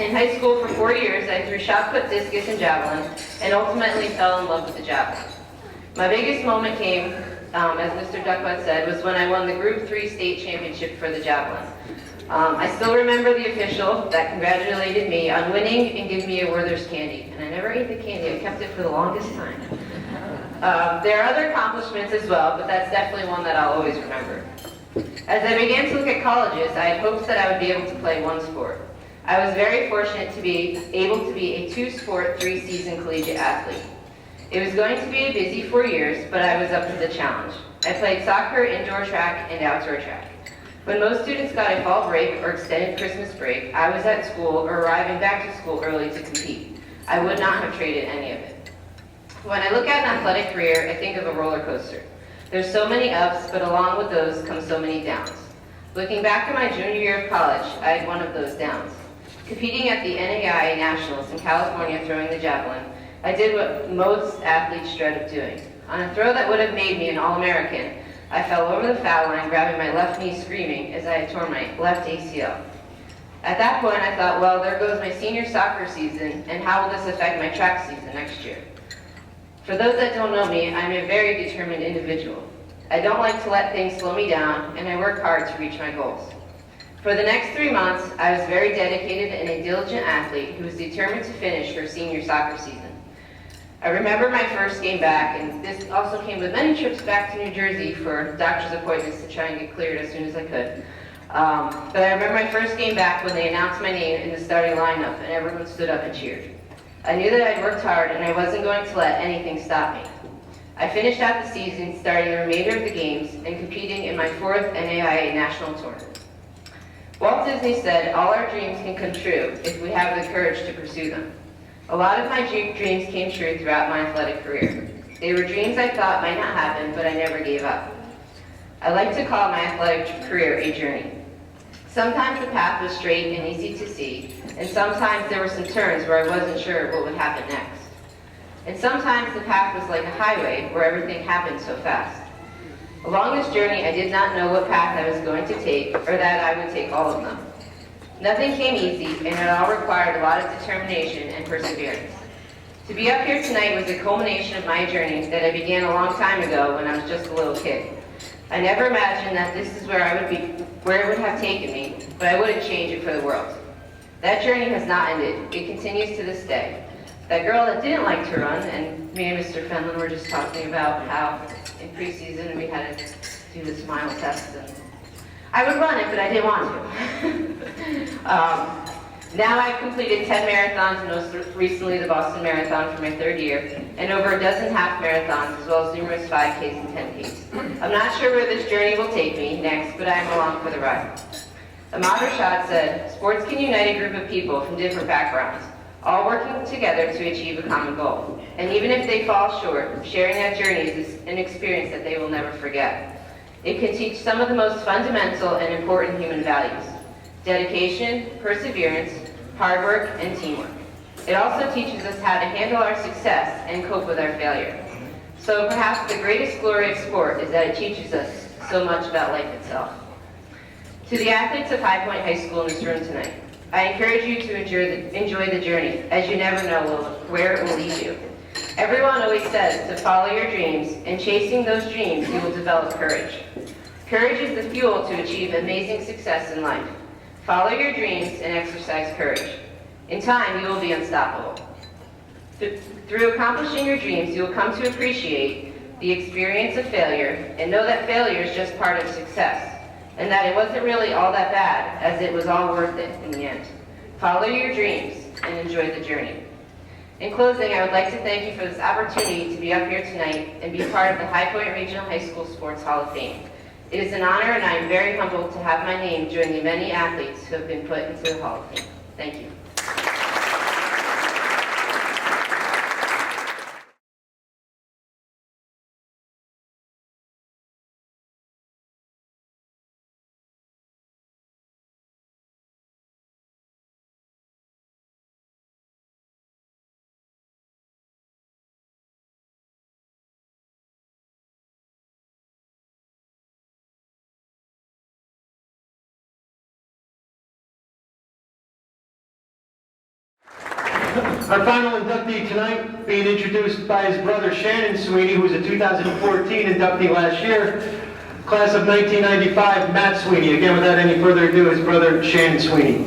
In high school for 4 years, I threw shot put, discus, and javelin, and ultimately fell in love with the javelin. My biggest moment came, as Mr. Duckbutt said, was when I won the Group 3 state championship for the javelin. I still remember the official that congratulated me on winning and gave me a Werther's candy. And I never ate the candy, I kept it for the longest time. There are other accomplishments as well, but that's definitely one that I'll always remember. As I began to look at colleges, I had hopes that I would be able to play one sport. I was very fortunate to be able to be a 2-sport, 3-season collegiate athlete. It was going to be a busy 4 years, but I was up to the challenge. I played soccer, indoor track, and outdoor track. When most students got a fall break or extended Christmas break, I was at school or arriving back to school early to compete. I would not have traded any of it. When I look at an athletic career, I think of a roller coaster. There's so many ups, but along with those come so many downs. Looking back at my junior year of college, I had one of those downs. Competing at the NAIA Nationals in California throwing the javelin, I did what most athletes dread of doing. On a throw that would have made me an All-American, I fell over the foul line, grabbing my left knee, screaming as I had torn my left ACL. At that point, I thought, well, there goes my senior soccer season, and how will this affect my track season next year? For those that don't know me, I'm a very determined individual. I don't like to let things slow me down, and I work hard to reach my goals. For the next 3 months, I was very dedicated and a diligent athlete who was determined to finish her senior soccer season. I remember my first game back, and this also came with many trips back to New Jersey for doctor's appointments to try and get cleared as soon as I could. But I remember my first game back when they announced my name in the starting lineup and everyone stood up and cheered. I knew that I'd worked hard and I wasn't going to let anything stop me. I finished out the season starting the remainder of the games and competing in my 4th NAIA national tournament. Walt Disney said, "All our dreams can come true if we have the courage to pursue them." A lot of my dreams came true throughout my athletic career. They were dreams I thought might not happen, but I never gave up. I like to call my athletic career a journey. Sometimes the path was straight and easy to see, and sometimes there were some turns where I wasn't sure what would happen next. And sometimes the path was like a highway where everything happened so fast. Along this journey, I did not know what path I was going to take, or that I would take all of them. Nothing came easy, and it all required a lot of determination and perseverance. To be up here tonight was the culmination of my journey that I began a long time ago when I was just a little kid. I never imagined that this is where I would be, where it would have taken me, but I wouldn't change it for the world. That journey has not ended. It continues to this day. That girl that didn't like to run, and me and Mr. Fenlon were just talking about how in preseason we had to do the smile test, and I would run it, but I didn't want to. Now I've completed 10 marathons, most recently the Boston Marathon for my 3rd year, and over a dozen half marathons, as well as numerous 5Ks and 10Ks. I'm not sure where this journey will take me next, but I am along for the ride. Ahmad Rashad said, "Sports can unite a group of people from different backgrounds, all working together to achieve a common goal. And even if they fall short, sharing that journey is an experience that they will never forget. It can teach some of the most fundamental and important human values: dedication, perseverance, hard work, and teamwork. It also teaches us how to handle our success and cope with our failure. So perhaps the greatest glory of sport is that it teaches us so much about life itself." To the athletes of High Point High School in this room tonight, I encourage you to enjoy the journey, as you never know where it will lead you. Everyone always says to follow your dreams, and chasing those dreams, you will develop courage. Courage is the fuel to achieve amazing success in life. Follow your dreams and exercise courage. In time, you will be unstoppable. Through accomplishing your dreams, you will come to appreciate the experience of failure and know that failure is just part of success, and that it wasn't really all that bad, as it was all worth it in the end. Follow your dreams and enjoy the journey. In closing, I would like to thank you for this opportunity to be up here tonight and be part of the High Point Regional High School Sports Hall of Fame. It is an honor, and I am very humbled to have my name join the many athletes who have been put into the Hall of Fame. Thank you. Our final inductee tonight, being introduced by his brother Shannon Sweeney, who was a 2014 inductee last year, class of 1995, Matt Sweeney. Again, without any further ado, his brother Shannon Sweeney.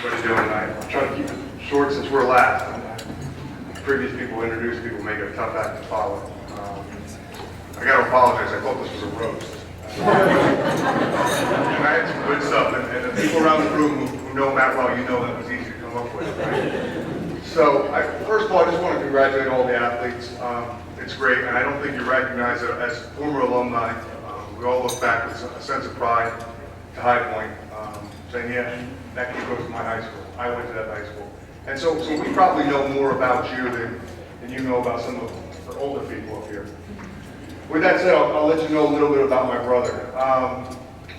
What are you doing tonight? I'm trying to keep it short since we're last. Previous people introduced people make it a tough act to follow. I got to apologize. I thought this was a roast. And I had some good stuff, and the people around the room who know Matt well, you know that was easy to come up with, right? So, first of all, I just want to congratulate all the athletes. It's great, and I don't think you recognize it as former alumni. We all look back with a sense of pride to High Point, saying, yeah, that kid goes to my high school. I went to that high school. And so we probably know more about you than you know about some of the older people up here. With that said, I'll let you know a little bit about my brother.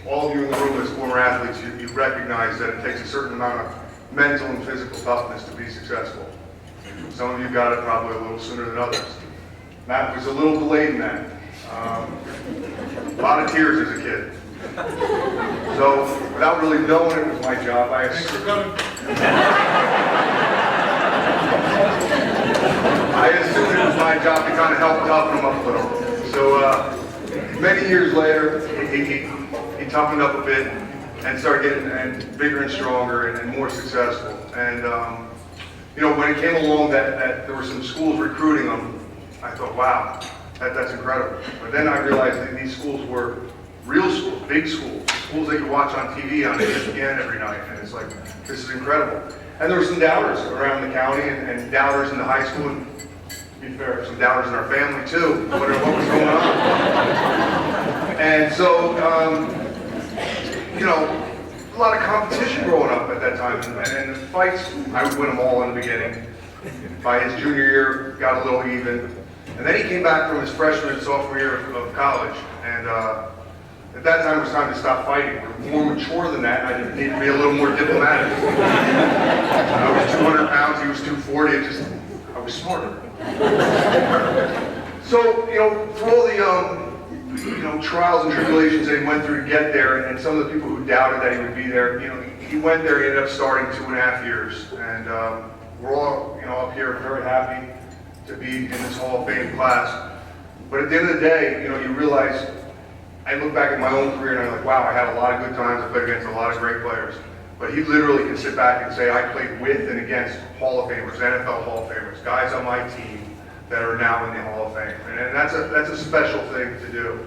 All of you in the room as former athletes, you recognize that it takes a certain amount of mental and physical toughness to be successful. Some of you got it probably a little sooner than others. Matt was a little delayed in that. A lot of tears as a kid. So, without really knowing it was my job, I assumed it was my job to kind of help toughen him up a little. So, many years later, he toughened up a bit. and started getting bigger and stronger and more successful. And you know, when it came along that there were some schools recruiting them, I thought, wow, that's incredible. But then I realized that these schools were real schools, big schools, schools that you watch on TV on ESPN every night, and it's like, this is incredible. And there were some doubters around the county and doubters in the high school, and to be fair, some doubters in our family too, wondering what was going on. And so, you know, a lot of competition growing up at that time, and the fights, I would win them all in the beginning. By his junior year, got a little even. And then he came back from his freshman and sophomore year of college, and at that time it was time to stop fighting. We were more mature than that, and I needed to be a little more diplomatic. I was 200 pounds, he was 240, I was smarter. So, you know, for all the you know, trials and tribulations that he went through to get there, and some of the people who doubted that he would be there, you know, he went there, he ended up starting 2.5 years, and we're all, you know, up here very happy to be in this Hall of Fame class. But at the end of the day, you know, you realize, I look back at my own career and I'm like, wow, I had a lot of good times, I played against a lot of great players. But he literally can sit back and say, I played with and against Hall of Famers, NFL Hall of Famers, guys on my team that are now in the Hall of Fame. And that's a special thing to do.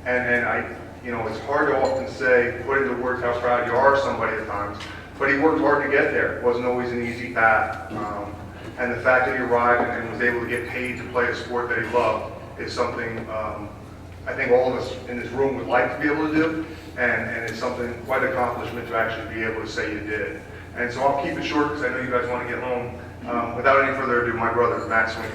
And I, you know, it's hard to often say, put into words how proud you are of somebody at times, but he worked hard to get there. It wasn't always an easy path. And the fact that he arrived and was able to get paid to play a sport that he loved is something I think all of us in this room would like to be able to do, and it's something, quite an accomplishment to actually be able to say you did. And so I'll keep it short because I know you guys want to get home. Without any further ado, my brother, Matt Sweeney.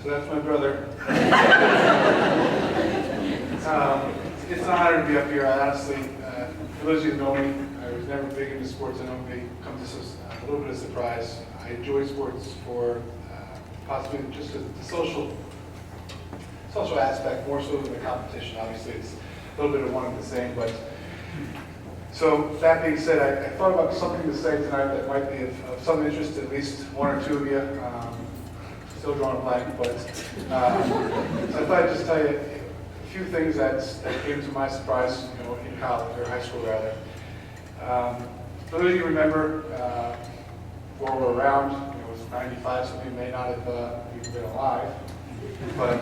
So that's my brother. It's an honor to be up here. I honestly, for those of you who know me, I was never big into sports. I know it may come to a little bit of surprise. I enjoy sports for possibly just the social aspect, more so than the competition. Obviously, it's a little bit of one and the same. But so that being said, I thought about something to say tonight that might be of some interest to at least one or two of you. Still drawing a blank, but so I thought I'd just tell you a few things that came to my surprise, you know, in college or high school rather. For those of you who remember, or were around, you know, it was '95. Some of you may not have even been alive, but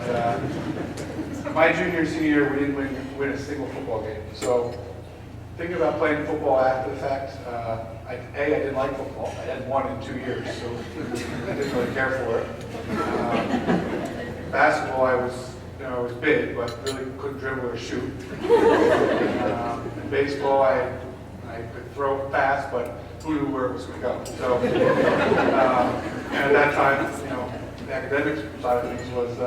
my junior and senior year, we didn't win a single football game. So thinking about playing football after the fact, I didn't like football. I hadn't won in 2 years, so I didn't really care for it. Basketball, I was big, but really couldn't dribble or shoot. In baseball, I could throw fast, but who knew where it was going to go? So, and at that time, you know, the academics side of things was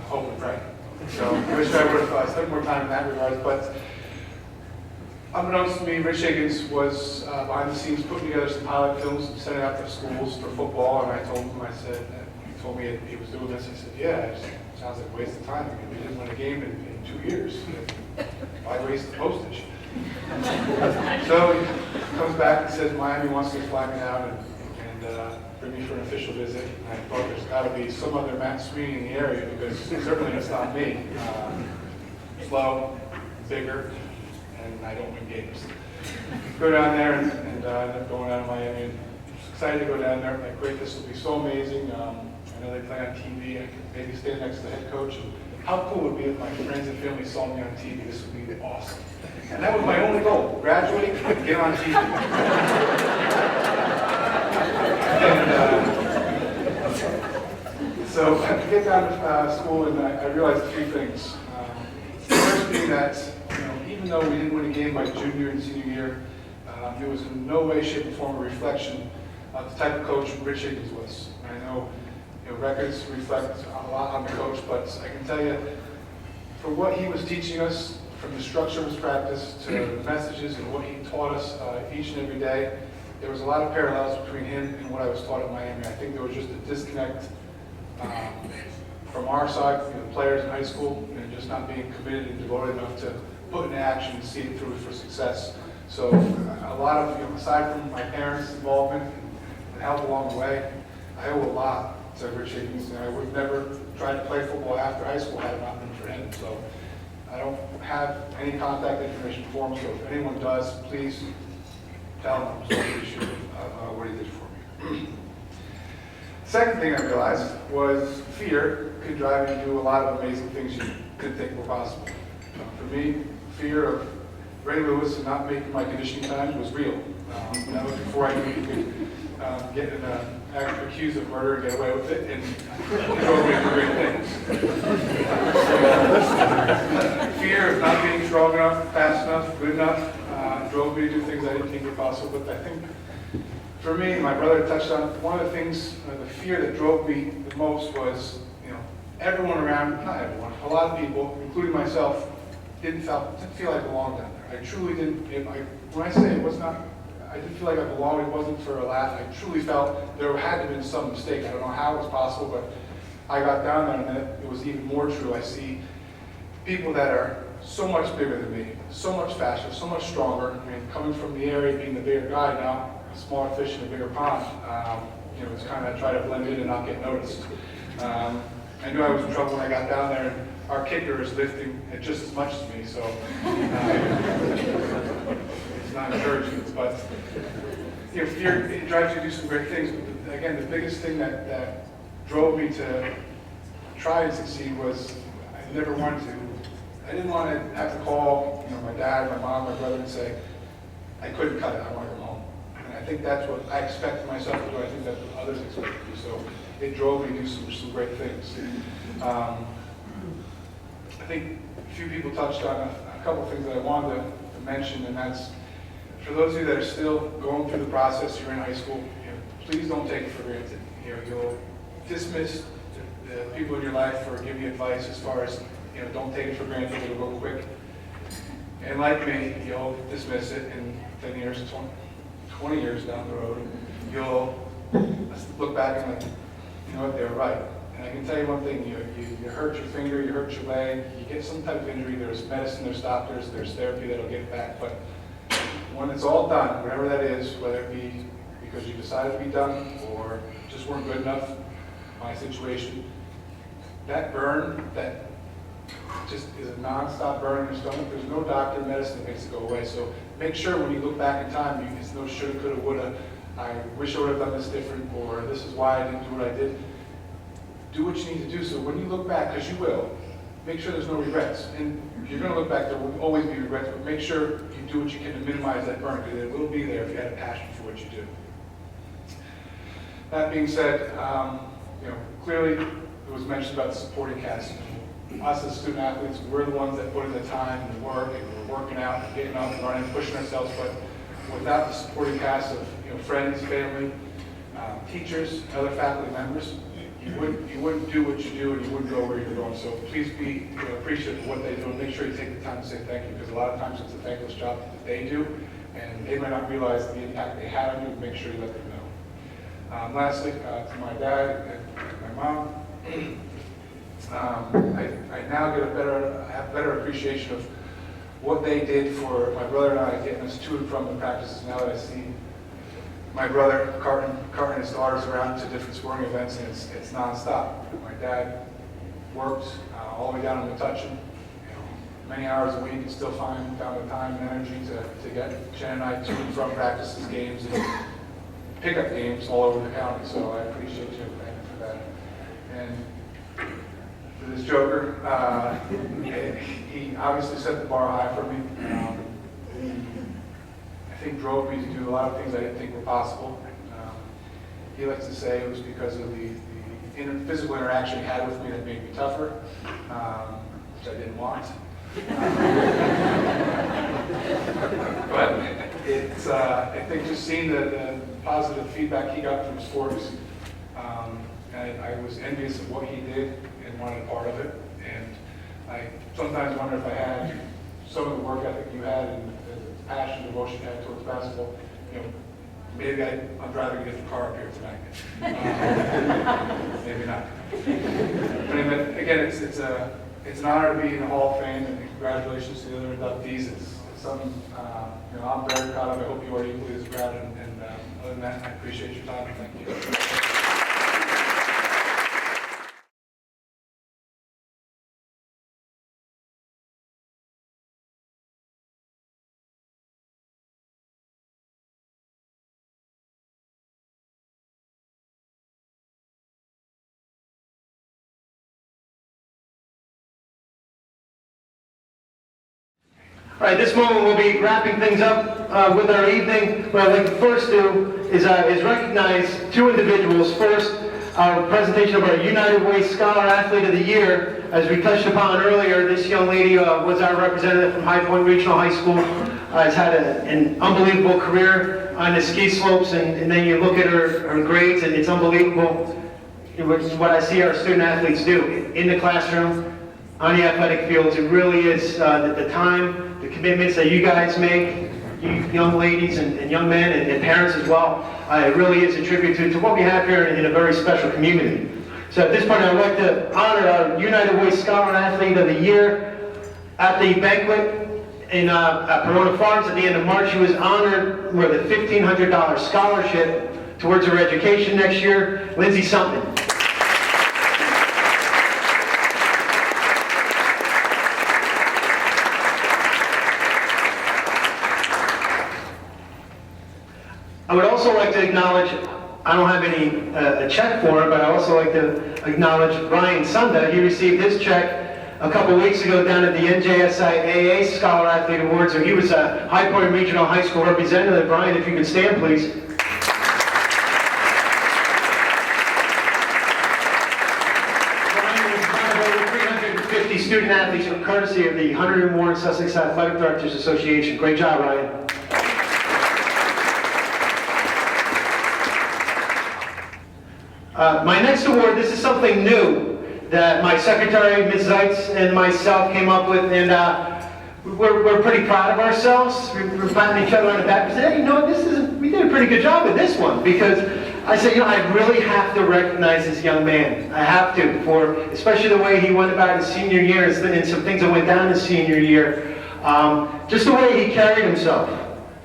hope and pray. So I wish I would have spent more time in that regard, but unbeknownst to me, Rich Higgins was behind the scenes putting together some pilot films and sending out to schools for football, and I told him, I said, he told me he was doing this, he said, yeah, it sounds like a waste of time. I mean, we didn't win a game in 2 years. Why waste the postage? So he comes back and says, Miami wants to fly me down and bring me for an official visit. And I thought there's got to be some other Matt Sweeney in the area because certainly it's not me. Slow, bigger, and I don't win games. Go down there and end up going down to Miami. And excited to go down there. Like, great, this will be so amazing. I know they play on TV. I could maybe stand next to the head coach. And how cool would it be if my friends and family saw me on TV? This would be awesome. And that was my only goal: graduate and get on TV. And so I get down to school, and I realized a few things. The first being that, you know, even though we didn't win a game my junior and senior year, it was in no way, shape, or form a reflection of the type of coach Rich Higgins was. I know, records reflect a lot on the coach, but I can tell you, for what he was teaching us, from the structure of his practice to the messages and what he taught us each and every day, there was a lot of parallels between him and what I was taught at Miami. I think there was just a disconnect from our side, the players in high school, and just not being committed and devoted enough to put into action and see it through for success. So a lot of, aside from my parents' involvement and help along the way, I owe a lot to Rich Higgins, and I would never try to play football after high school had it not been for him. So I don't have any contact information for him, so if anyone does, please tell him I'm so appreciative of what he did for me. Second thing I realized was fear could drive you to do a lot of amazing things you didn't think were possible. For me, fear of Ray Lewis and not making my conditioning time was real. That was before I knew you could get accused of murder and get away with it, and drove me to great things. Fear of not being strong enough, fast enough, good enough, drove me to do things I didn't think were possible. But I think for me, my brother touched on one of the things, the fear that drove me the most was, everyone around, not everyone, a lot of people, including myself, didn't feel I belonged down there. I truly didn't. When I say it was not, I didn't feel like I belonged. It wasn't for a laugh. I truly felt there had to have been some mistake. I don't know how it was possible, but I got down there, and then it was even more true. I see people that are so much bigger than me, so much faster, so much stronger. I mean, coming from the area, being the bigger guy now, a smaller fish in a bigger pond. It's kind of try to blend in and not get noticed. I knew I was in trouble when I got down there, and our kicker is lifting at just as much as me, so it's not encouraging. But fear, it drives you to do some great things. But again, the biggest thing that drove me to try and succeed was I never wanted to. I didn't want to have to call my dad, my mom, my brother and say, I couldn't cut it, I want to go home. And I think that's what I expect myself to do. I think that's what others expect to do. So it drove me to do some great things. I think a few people touched on a couple things that I wanted to mention, and that's for those of you that are still going through the process, you're in high school, please don't take it for granted. You'll dismiss the people in your life for giving you advice as far as, don't take it for granted, it'll go quick. And like me, you'll dismiss it in 10 years, 20 years down the road, you'll look back and like, you know what, they were right. And I can tell you one thing, you hurt your finger, you hurt your leg, you get some type of injury, there's medicine, there's doctors, there's therapy that'll get it back. But when it's all done, whatever that is, whether it be because you decided to be done or just weren't good enough, my situation, that burn, that just is a non-stop burn in your stomach, there's no doctor medicine that makes it go away. So make sure when you look back in time, it's no shoulda, coulda, woulda, I wish I would have done this different, or this is why I didn't do what I did. Do what you need to do, so when you look back, because you will, make sure there's no regrets. And you're going to look back, there will always be regrets, but make sure you do what you can to minimize that burn, because it will be there if you had a passion for what you do. That being said, clearly it was mentioned about the supporting cast. Us as student athletes, we're the ones that put in the time and the work, and we're working out and getting up and running, pushing ourselves, but without the supporting cast of friends, family, teachers, other faculty members, you wouldn't do what you do, and you wouldn't go where you're going. So please be appreciative of what they do, and make sure you take the time to say thank you, because a lot of times it's a thankless job that they do, and they might not realize the impact they had on you. Make sure you let them know. Lastly, to my dad and my mom, I now get have better appreciation of what they did for my brother and I, getting us to and from the practices. Now that I see my brother carting his daughters around to different sporting events, and it's nonstop. My dad worked all the way down to Metuchen, many hours a week, and still found the time and energy to get Shannon and I to and from practices, games, and pickup games all over the county. So I appreciate you, thank you for that. And for this joker, he obviously set the bar high for me. I think drove me to do a lot of things I didn't think were possible. He likes to say it was because of the physical interaction he had with me that made me tougher, which I didn't want. But it's, I think just seeing the positive feedback he got from sports, and I was envious of what he did and wanted a part of it. And I sometimes wonder if I had some of the work ethic you had and the passion, devotion you had towards basketball, maybe I'm driving a different car up here tonight. Maybe not. But again, it's an honor to be in the Hall of Fame, and congratulations to the other inductees. It's I'm very proud of. I hope you are equally as proud. And other than that, I appreciate your time. Thank you. All right, this moment we'll be wrapping things up with our evening. What I'd like to first do is recognize two individuals. First, our presentation of our United Way Scholar Athlete of the Year. As we touched upon earlier, this young lady was our representative from High Point Regional High School. Has had an unbelievable career on the ski slopes, and then you look at her grades, and it's unbelievable what I see our student athletes do in the classroom, on the athletic fields. It really is the time, the commitments that you guys make, you young ladies and young men and parents as well. It really is a tribute to what we have here in a very special community. So at this point, I'd like to honor our United Way Scholar Athlete of the Year. At the banquet at Corona Farms at the end of March, she was honored with a $1,500 scholarship towards her education next year. Lindsay Sumpman. I would also like to acknowledge, I don't have a check for him, but I also like to acknowledge Ryan Sunda. He received his check a couple weeks ago down at the NJSIAA Scholar Athlete Awards, so he was a High Point Regional High School representative. Ryan, if you could stand, please. Ryan is one of over 350 student athletes from courtesy of the 100 Warren Sussex Athletic Directors Association. Great job, Ryan. My next award, this is something new that my secretary, Ms. Zeitz, and myself came up with, and we're pretty proud of ourselves. We're patting each other on the back and saying, hey, you know what, we did a pretty good job with this one, because I said, I really have to recognize this young man. I have to, for especially the way he went about his senior year and some things that went down his senior year. Just the way he carried himself,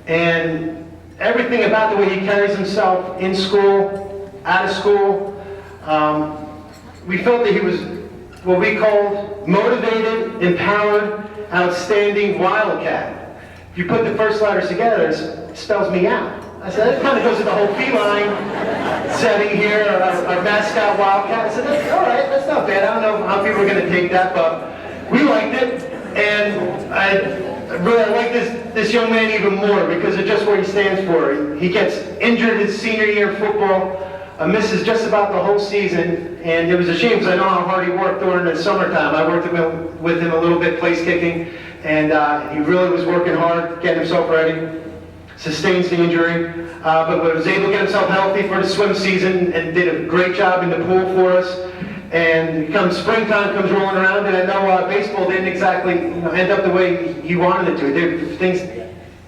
and everything about the way he carries himself in school, out of school. We felt that he was what we called motivated, empowered, outstanding wildcat. If you put the first letters together, it spells me out. I said, that kind of goes with the whole feline setting here, our mascot wildcat. I said, all right, that's not bad. I don't know how people are going to take that, but we liked it. And I like this young man even more because of just what he stands for. He gets injured his senior year of football, misses just about the whole season, and it was a shame because I know how hard he worked during the summertime. I worked with him a little bit place kicking, and he really was working hard, getting himself ready. Sustains the injury, but was able to get himself healthy for the swim season and did a great job in the pool for us. And come springtime comes rolling around, and I know baseball didn't exactly end up the way he wanted it to. Things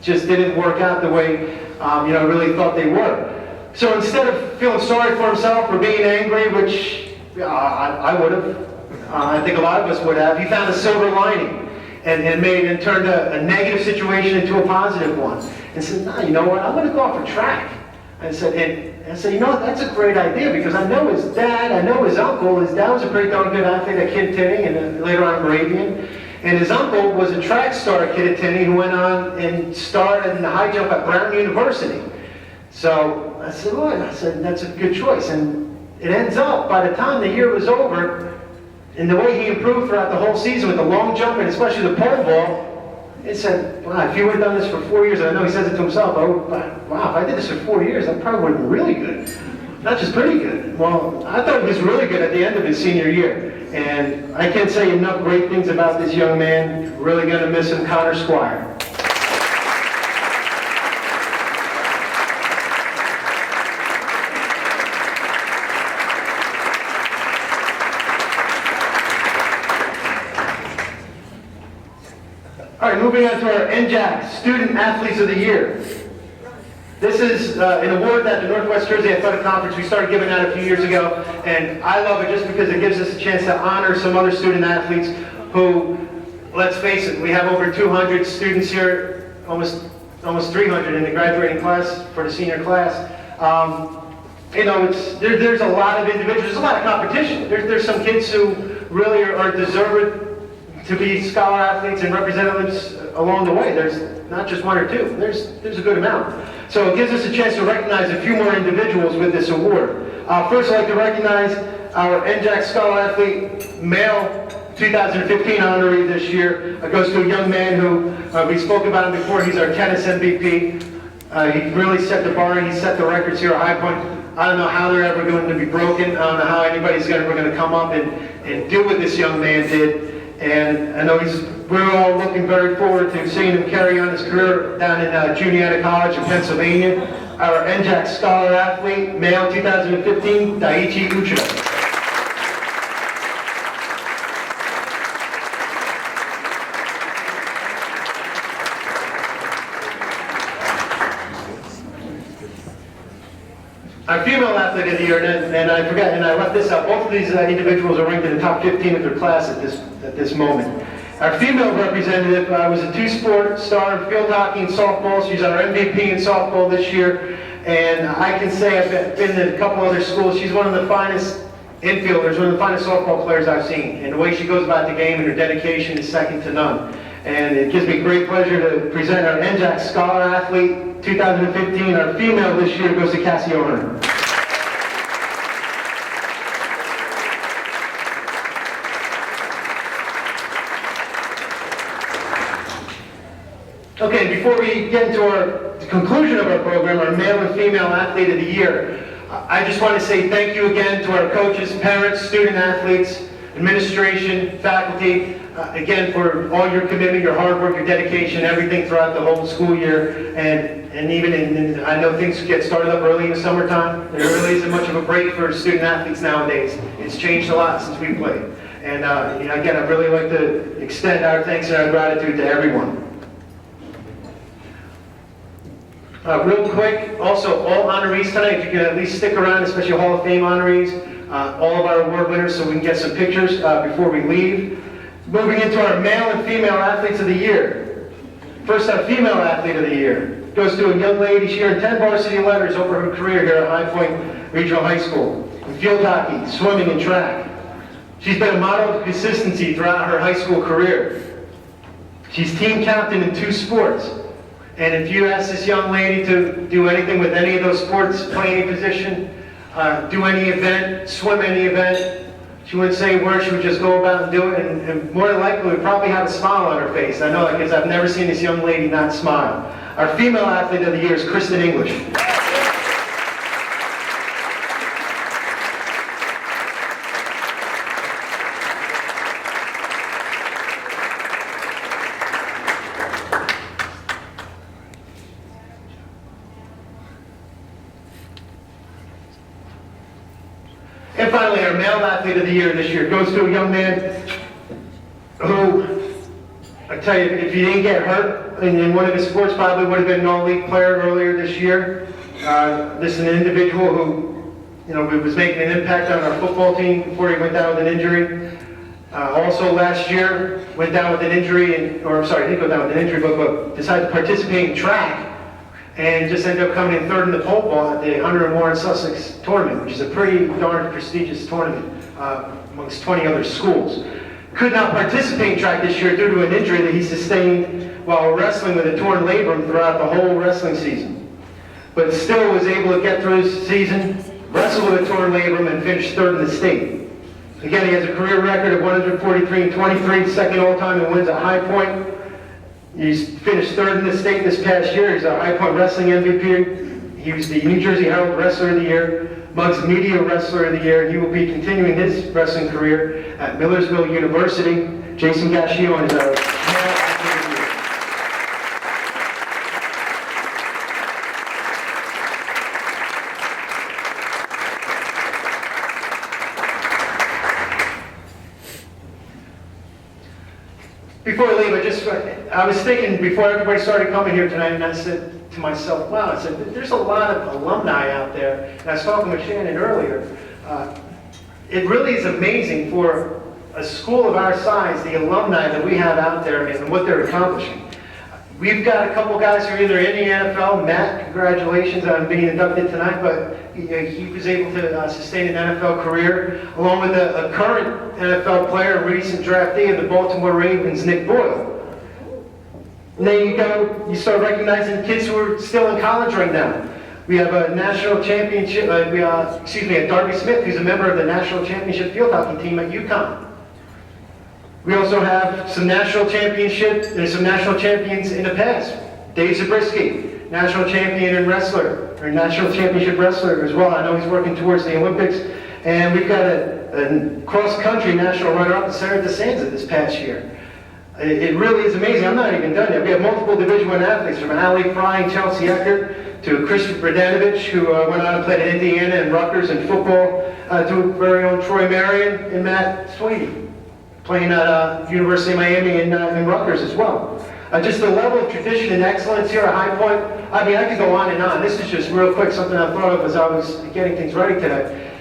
just didn't work out the way really thought they were. So instead of feeling sorry for himself or being angry, which I would have, I think a lot of us would have, he found a silver lining and turned a negative situation into a positive one. And said, no, you know what, I'm going to go off for track. I said, you know what, that's a great idea because I know his dad, I know his uncle. His dad was a pretty darn good athlete at Kittatinny and then later on at Moravian. And his uncle was a track star at Kittatinny who went on and started in the high jump at Brown University. So I said, well, that's a good choice. And it ends up, by the time the year was over, and the way he improved throughout the whole season with the long jump and especially the pole vault, it said, wow, if you would have done this for 4 years, and I know he says it to himself, wow, if I did this for 4 years, I probably would have been really good. Not just pretty good. Well, I thought he was really good at the end of his senior year. And I can't say enough great things about this young man. Really going to miss him, Connor Squire. All right, moving on to our NJAC, Student Athletes of the Year. This is an award that the Northwest Jersey Athletic Conference, we started giving out a few years ago, and I love it just because it gives us a chance to honor some other student athletes who, let's face it, we have over 200 students here, almost 300 in the graduating class for the senior class. You know, there's a lot of individuals, there's a lot of competition. There's some kids who really are deserved to be scholar athletes and representatives along the way. There's not just one or two, there's a good amount. So it gives us a chance to recognize a few more individuals with this award. First, I'd like to recognize our NJAC Scholar Athlete Male 2015 honoree this year. It goes to a young man who, we spoke about him before, he's our tennis MVP. He really set the bar, he set the records here at High Point. I don't know how they're ever going to be broken. I don't know how anybody's ever going to come up and do what this young man did. And I know we're all looking very forward to seeing him carry on his career down in Juniata College in Pennsylvania. Our NJAC Scholar Athlete, Male 2015, Daiichi Uchida. Our female athlete of the year, and I forgot, and I left this out, both of these individuals are ranked in the top 15 of their class at this moment. Our female representative was a two-sport star in field hockey and softball. She's our MVP in softball this year, and I can say I've been to a couple other schools. She's one of the finest infielders, one of the finest softball players I've seen, and the way she goes about the game and her dedication is second to none. And it gives me great pleasure to present our NJAC Scholar Athlete 2015. Our female this year goes to Cassie O'Hearn. Okay, before we get into the conclusion of our program, our male and female athlete of the year, I just want to say thank you again to our coaches, parents, student athletes, administration, faculty, again for all your commitment, your hard work, your dedication, everything throughout the whole school year, and even I know things get started up early in the summertime. There really isn't much of a break for student athletes nowadays. It's changed a lot since we played. And again, I'd really like to extend our thanks and our gratitude to everyone. Real quick, also all honorees tonight, if you can at least stick around, especially Hall of Fame honorees, all of our award winners, so we can get some pictures before we leave. Moving into our male and female athletes of the year. First, our female athlete of the year goes to a young lady. She earned 10 varsity letters over her career here at High Point Regional High School in field hockey, swimming, and track. She's been a model of consistency throughout her high school career. She's team captain in 2 sports. And if you ask this young lady to do anything with any of those sports, play any position, do any event, swim any event, she wouldn't say a word, she would just go about and do it, and more than likely would probably have a smile on her face. I know that because I've never seen this young lady not smile. Our female athlete of the year is Kristen English. And finally, our male athlete of the year this year goes to a young man who, I tell you, if he didn't get hurt in one of his sports, probably would have been an all-league player earlier this year. This is an individual who, was making an impact on our football team before he went down with an injury. Also last year, went down with an injury, didn't go down with an injury, but decided to participate in track. And just ended up coming in third in the pole vault at the Hunter and Warren Sussex tournament, which is a pretty darn prestigious tournament amongst 20 other schools. Could not participate in track this year due to an injury that he sustained while wrestling with a torn labrum throughout the whole wrestling season. But still was able to get through his season, wrestle with a torn labrum, and finish third in the state. Again, he has a career record of 143 and 23, second all-time in wins at High Point. He's finished third in the state this past year. He's a High Point Wrestling MVP. He was the New Jersey Herald Wrestler of the Year, Muggs Media Wrestler of the Year, and he will be continuing his wrestling career at Millersville University. Jason Gashion is our male athlete of the year. Before I leave, I was thinking before everybody started coming here tonight, and I said to myself, wow, I said, there's a lot of alumni out there. And I was talking with Shannon earlier. It really is amazing for a school of our size, the alumni that we have out there and what they're accomplishing. We've got a couple guys who are either in the NFL. Matt, congratulations on being inducted tonight, but he was able to sustain an NFL career, along with a current NFL player, recent draftee of the Baltimore Ravens, Nick Boyle. And then you start recognizing kids who are still in college right now. We have a national championship, Darby Smith, who's a member of the national championship field hockey team at UConn. We also have some national champions in the past. Dave Zabriskie, national champion and wrestler, or national championship wrestler as well. I know he's working towards the Olympics. And we've got a cross-country national runner-up, Sarah DeSanza, this past year. It really is amazing. I'm not even done yet. We have multiple Division I athletes, from Allie Fry and Chelsea Eckert to Christian Bradanovich, who went on and played at Indiana and Rutgers in football, to our very own Troy Marion and Matt Sweeney, playing at University of Miami and Rutgers as well. Just the level of tradition and excellence here at High Point. I mean, I could go on and on. This is just real quick, something I thought of as I was getting things ready today.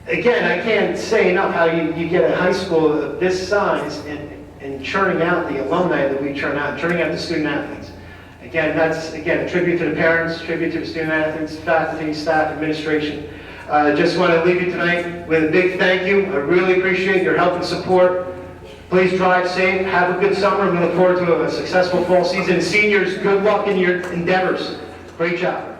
Again, I can't say enough how you get a high school of this size and churning out the alumni that we churn out, churning out the student athletes. Again, that's a tribute to the parents, tribute to the student athletes, faculty, staff, administration. Just want to leave you tonight with a big thank you. I really appreciate your help and support. Please drive safe, have a good summer, and we look forward to a successful fall season. Seniors, good luck in your endeavors. Great job.